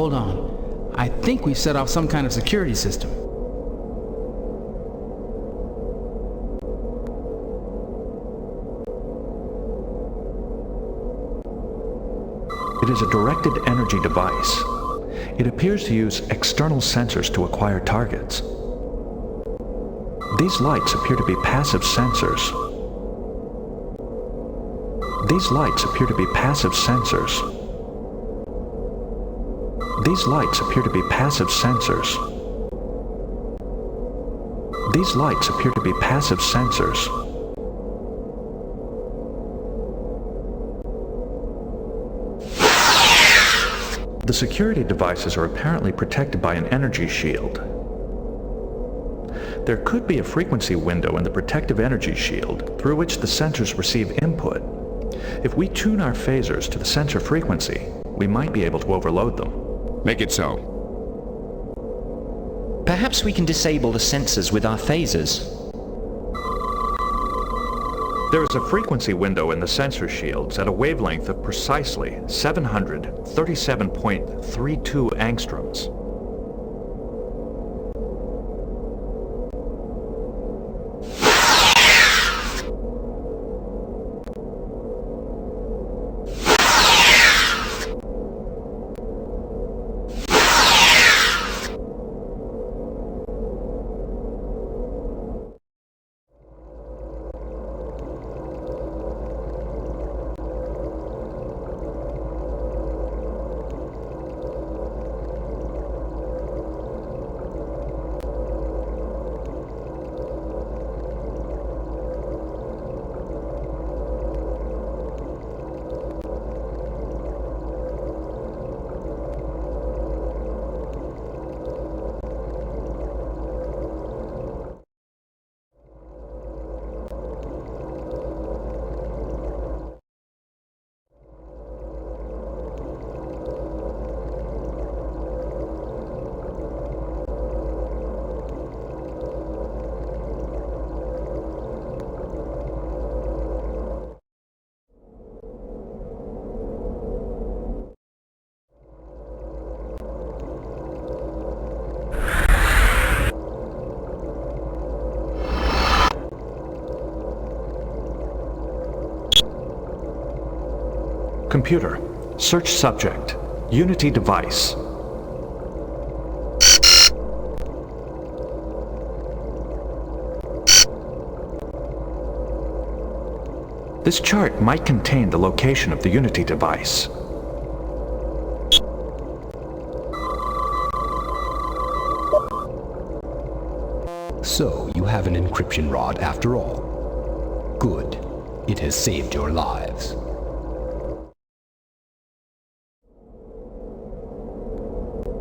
Hold on. I think we've set off some kind of security system. It is a directed energy device. It appears to use external sensors to acquire targets. These lights appear to be passive sensors. These lights appear to be passive sensors. These lights appear to be passive sensors. These lights appear to be passive sensors. The security devices are apparently protected by an energy shield. There could be a frequency window in the protective energy shield through which the sensors receive input. If we tune our phasers to the sensor frequency, we might be able to overload them. Make it so. Perhaps we can disable the sensors with our phasers. There is a frequency window in the sensor shields at a wavelength of precisely 737.32 angstroms. Computer, search subject, Unity device. This chart might contain the location of the Unity device. So, you have an encryption rod after all. Good. It has saved your lives.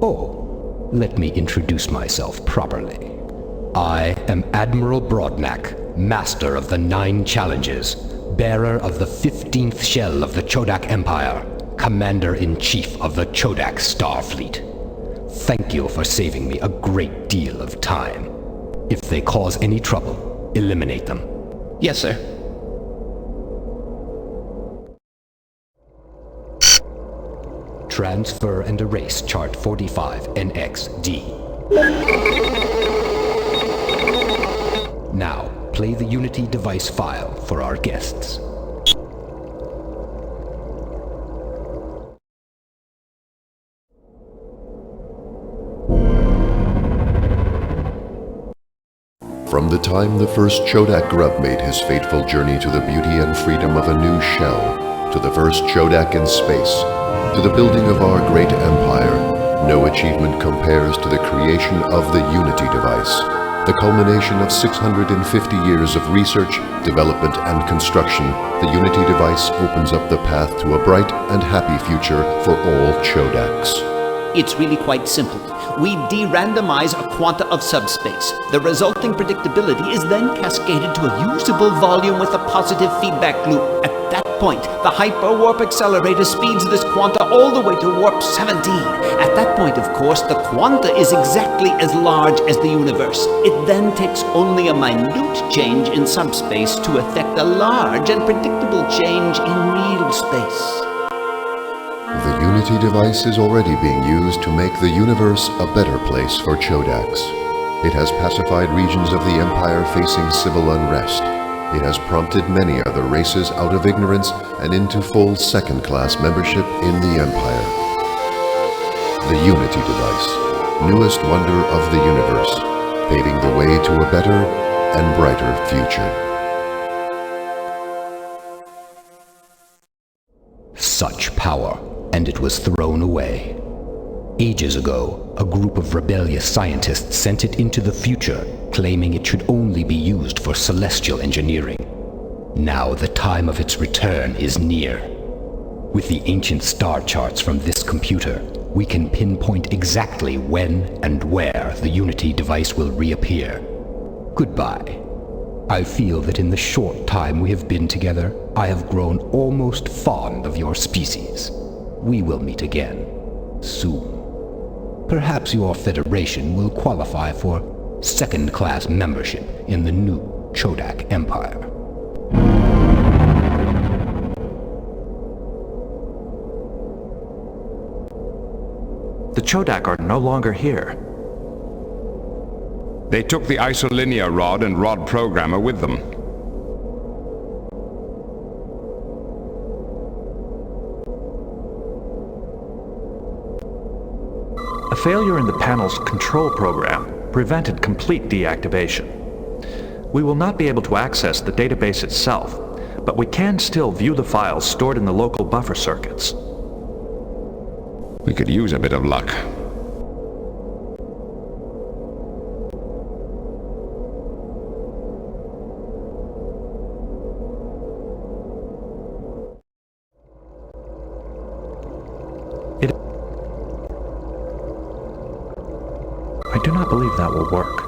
Oh, let me introduce myself properly. I am Admiral Broadnack, Master of the 9 Challenges, bearer of the 15th shell of the Chodak Empire, Commander-in-Chief of the Chodak Starfleet. Thank you for saving me a great deal of time. If they cause any trouble, eliminate them. Yes, sir. Transfer and erase Chart 45 NXD. Now, play the Unity device file for our guests. From the time the first Chodak grub made his fateful journey to the beauty and freedom of a new shell, to the first Chodak in space, to the building of our great empire, no achievement compares to the creation of the Unity device, the culmination of 650 years of research, development, and construction. The Unity device opens up the path to a bright and happy future for all Chodaks. It's really quite simple. We de-randomize a quanta of subspace. The resulting predictability is then cascaded to a usable volume with a positive feedback loop. At that point, the hyperwarp accelerator speeds this quanta all the way to warp 17. At that point, of course, the quanta is exactly as large as the universe. It then takes only a minute change in subspace to affect a large and predictable change in real space. The Unity Unity device is already being used to make the universe a better place for Chodaks. It has pacified regions of the Empire facing civil unrest. It has prompted many other races out of ignorance and into full second-class membership in the Empire. The Unity device, newest wonder of the universe, paving the way to a better and brighter future. Such power, and it was thrown away. Ages ago, a group of rebellious scientists sent it into the future, claiming it should only be used for celestial engineering. Now the time of its return is near. With the ancient star charts from this computer, we can pinpoint exactly when and where the Unity device will reappear. Goodbye. I feel that in the short time we have been together, I have grown almost fond of your species. We will meet again, soon. Perhaps your Federation will qualify for second-class membership in the new Chodak Empire. The Chodak are no longer here. They took the isolinear rod and rod programmer with them. A failure in the panel's control program prevented complete deactivation. We will not be able to access the database itself, but we can still view the files stored in the local buffer circuits. We could use a bit of luck. I do not believe that will work.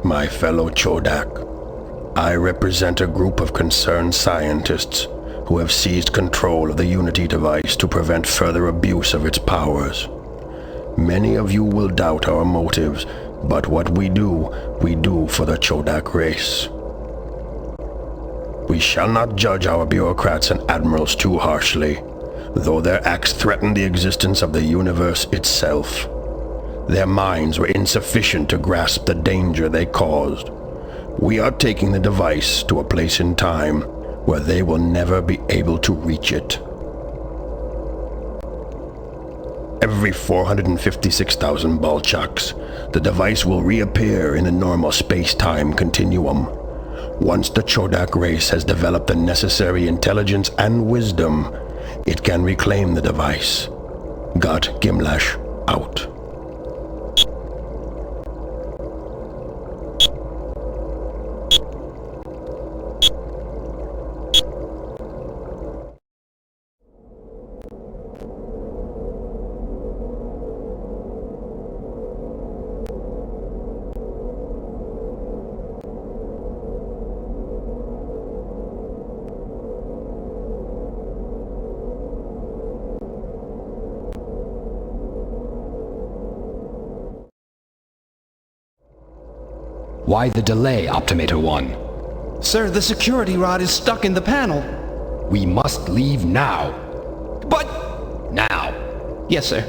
My fellow Chodak, I represent a group of concerned scientists who have seized control of the Unity device to prevent further abuse of its powers. Many of you will doubt our motives, but what we do for the Chodak race. We shall not judge our bureaucrats and admirals too harshly, though their acts threaten the existence of the universe itself. Their minds were insufficient to grasp the danger they caused. We are taking the device to a place in time where they will never be able to reach it. Every 456,000 Balchaks, the device will reappear in the normal space-time continuum. Once the Chodak race has developed the necessary intelligence and wisdom, it can reclaim the device. Got Gimlash out. Why the delay, Optimator 1? Sir, the security rod is stuck in the panel. We must leave now. But... Now. Yes, sir.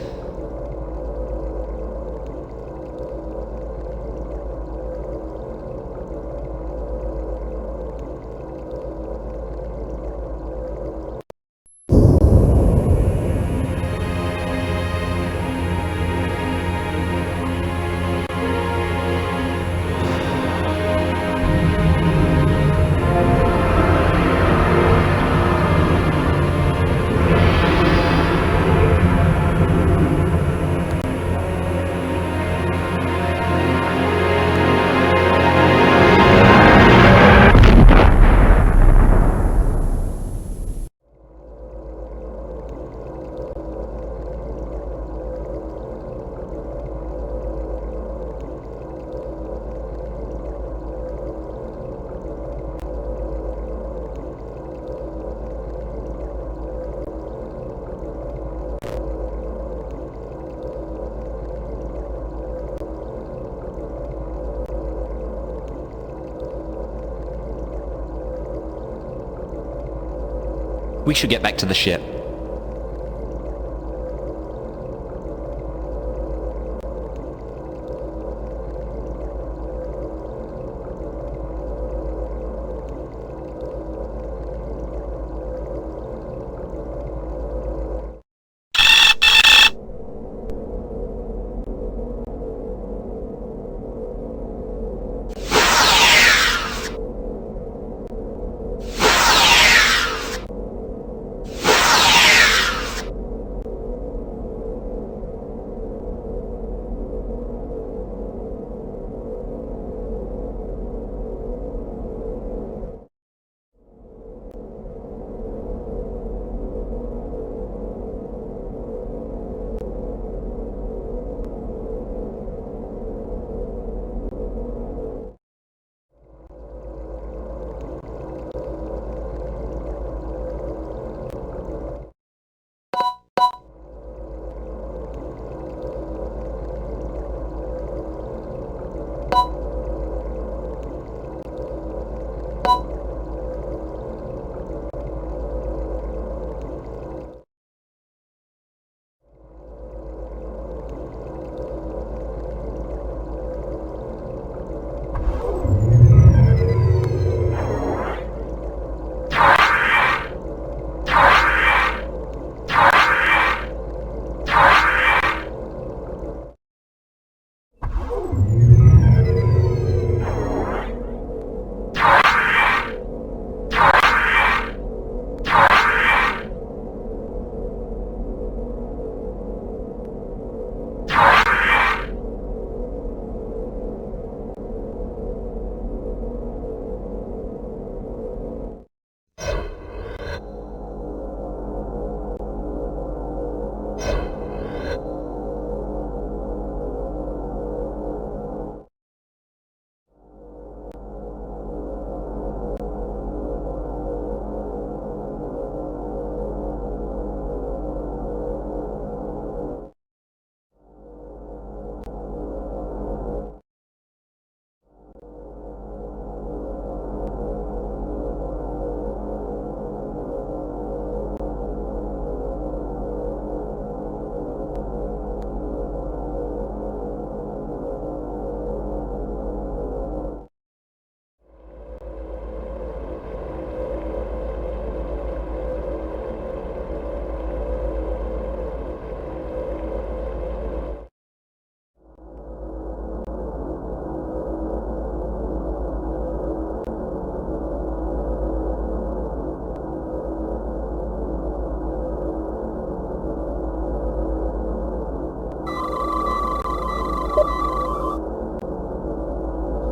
We should get back to the ship.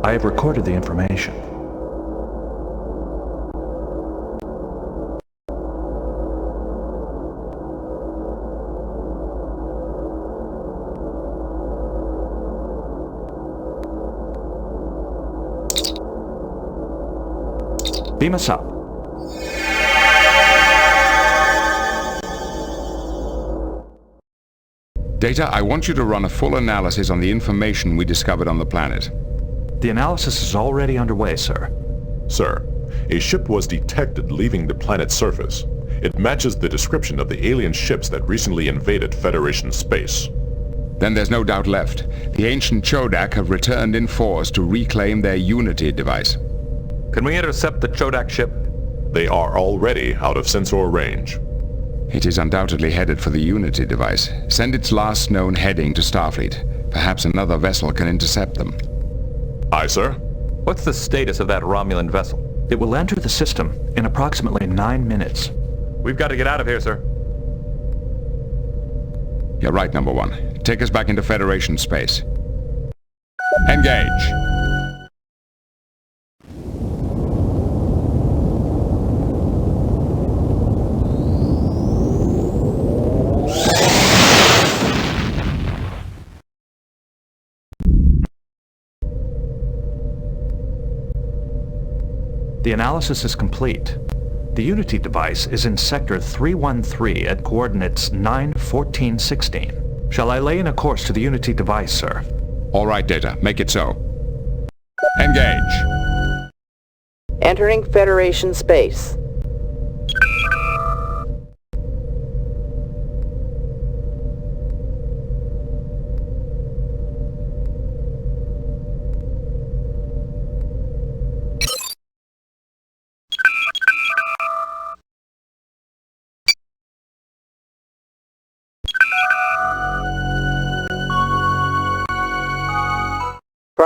I have recorded the information. Beam us up. Data, I want you to run a full analysis on the information we discovered on the planet. The analysis is already underway, sir. Sir, a ship was detected leaving the planet's surface. It matches the description of the alien ships that recently invaded Federation space. Then there's no doubt left. The ancient Chodak have returned in force to reclaim their Unity device. Can we intercept the Chodak ship? They are already out of sensor range. It is undoubtedly headed for the Unity device. Send its last known heading to Starfleet. Perhaps another vessel can intercept them. Aye, sir. What's the status of that Romulan vessel? It will enter the system in approximately 9 minutes. We've got to get out of here, sir. You're right, number one. Take us back into Federation space. Engage! The analysis is complete. The Unity device is in Sector 313 at coordinates 9-14-16. Shall I lay in a course to the Unity device, sir? All right, Data. Make it so. Engage! Entering Federation space.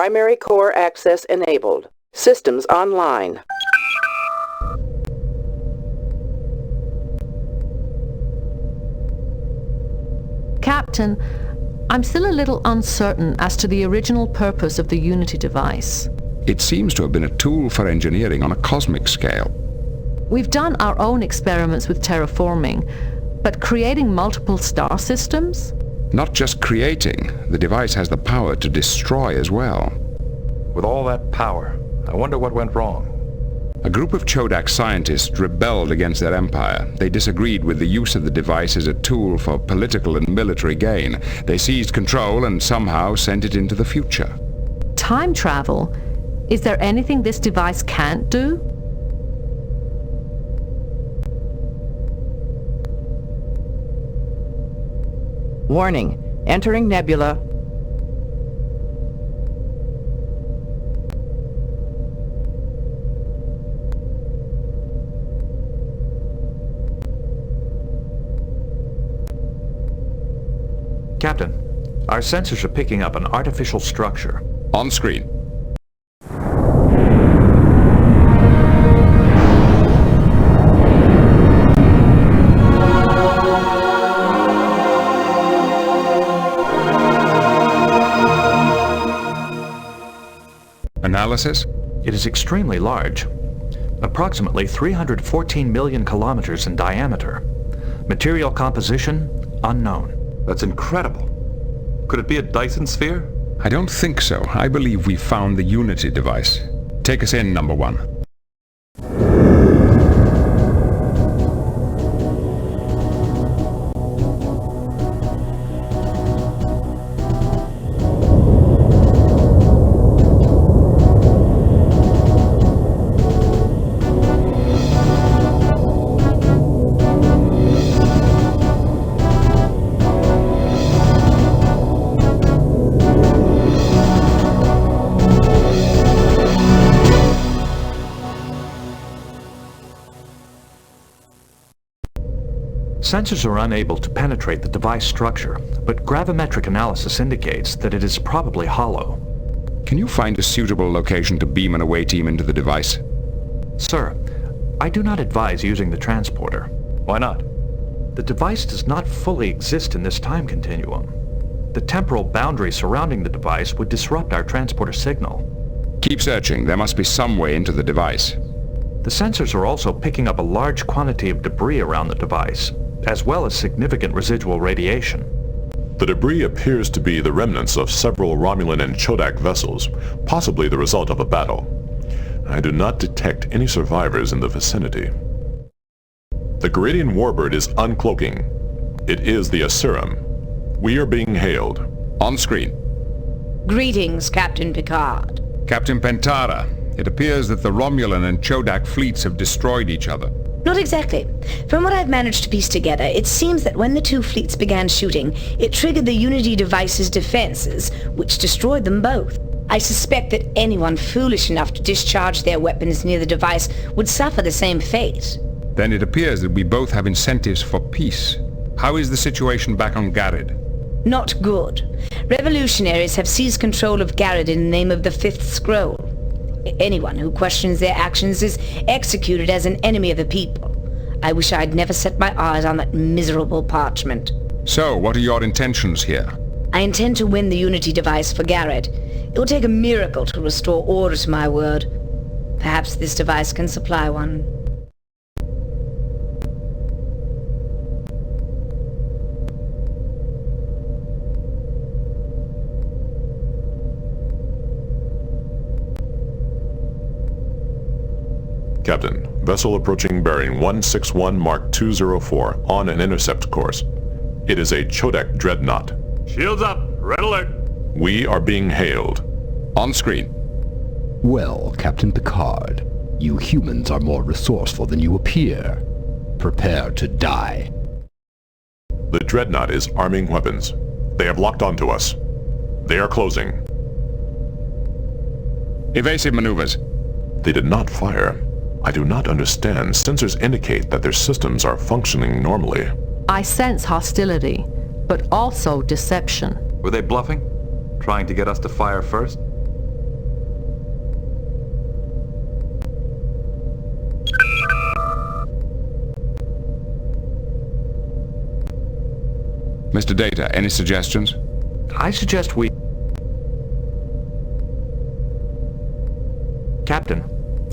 Primary core access enabled. Systems online. Captain, I'm still a little uncertain as to the original purpose of the Unity device. It seems to have been a tool for engineering on a cosmic scale. We've done our own experiments with terraforming, but creating multiple star systems? Not just creating, the device has the power to destroy as well. With all that power, I wonder what went wrong. A group of Chodak scientists rebelled against their empire. They disagreed with the use of the device as a tool for political and military gain. They seized control and somehow sent it into the future. Time travel? Is there anything this device can't do? Warning. Entering nebula. Captain, our sensors are picking up an artificial structure. On screen. Analysis? It is extremely large. Approximately 314 million kilometers in diameter. Material composition, unknown. That's incredible. Could it be a Dyson sphere? I don't think so. I believe we found the Unity device. Take us in, number one. Sensors are unable to penetrate the device structure, but gravimetric analysis indicates that it is probably hollow. Can you find a suitable location to beam an away team into the device? Sir, I do not advise using the transporter. Why not? The device does not fully exist in this time continuum. The temporal boundary surrounding the device would disrupt our transporter signal. Keep searching. There must be some way into the device. The sensors are also picking up a large quantity of debris around the device, as well as significant residual radiation. The debris appears to be the remnants of several Romulan and Chodak vessels, possibly the result of a battle. I do not detect any survivors in the vicinity. The Geridian warbird is uncloaking. It is the Asirum. We are being hailed. On screen. Greetings, Captain Picard. Captain Pentara, it appears that the Romulan and Chodak fleets have destroyed each other. Not exactly. From what I've managed to piece together, it seems that when the two fleets began shooting, it triggered the Unity device's defenses, which destroyed them both. I suspect that anyone foolish enough to discharge their weapons near the device would suffer the same fate. Then it appears that we both have incentives for peace. How is the situation back on Garid? Not good. Revolutionaries have seized control of Garid in the name of the Fifth Scroll. Anyone who questions their actions is executed as an enemy of the people. I wish I'd never set my eyes on that miserable parchment. So, what are your intentions here? I intend to win the Unity device for Garid. It will take a miracle to restore order to my world. Perhaps this device can supply one. Captain, vessel approaching bearing 161 Mark 204 on an intercept course. It is a Chodak dreadnought. Shields up! Red alert! We are being hailed. On screen. Well, Captain Picard, you humans are more resourceful than you appear. Prepare to die. The dreadnought is arming weapons. They have locked onto us. They are closing. Evasive maneuvers. They did not fire. I do not understand. Sensors indicate that their systems are functioning normally. I sense hostility, but also deception. Were they bluffing? Trying to get us to fire first? Mr. Data, any suggestions? I suggest we... Captain,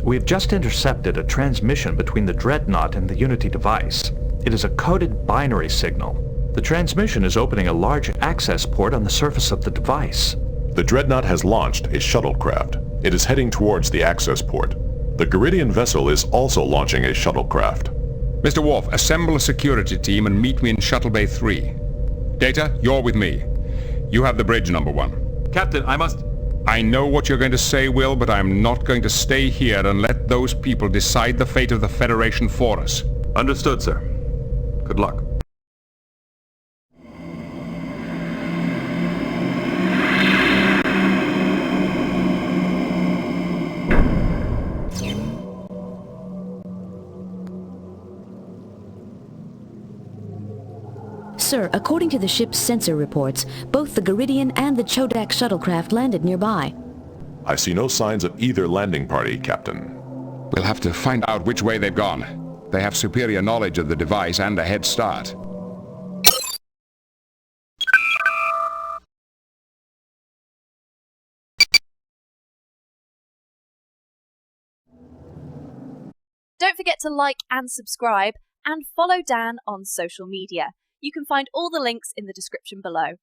we have just intercepted a transmission between the Dreadnought and the Unity device. It is a coded binary signal. The transmission is opening a large access port on the surface of the device. The Dreadnought has launched a shuttlecraft. It is heading towards the access port. The Garidian vessel is also launching a shuttlecraft. Mr. Worf, assemble a security team and meet me in Shuttle Bay 3. Data, you're with me. You have the bridge, number 1. Captain, I know what you're going to say, Will, but I'm not going to stay here and let those people decide the fate of the Federation for us. Understood, sir. Good luck. Sir, according to the ship's sensor reports, both the Garidian and the Chodak shuttlecraft landed nearby. I see no signs of either landing party, Captain. We'll have to find out which way they've gone. They have superior knowledge of the device and a head start. Don't forget to like and subscribe, and follow Dan on social media. You can find all the links in the description below.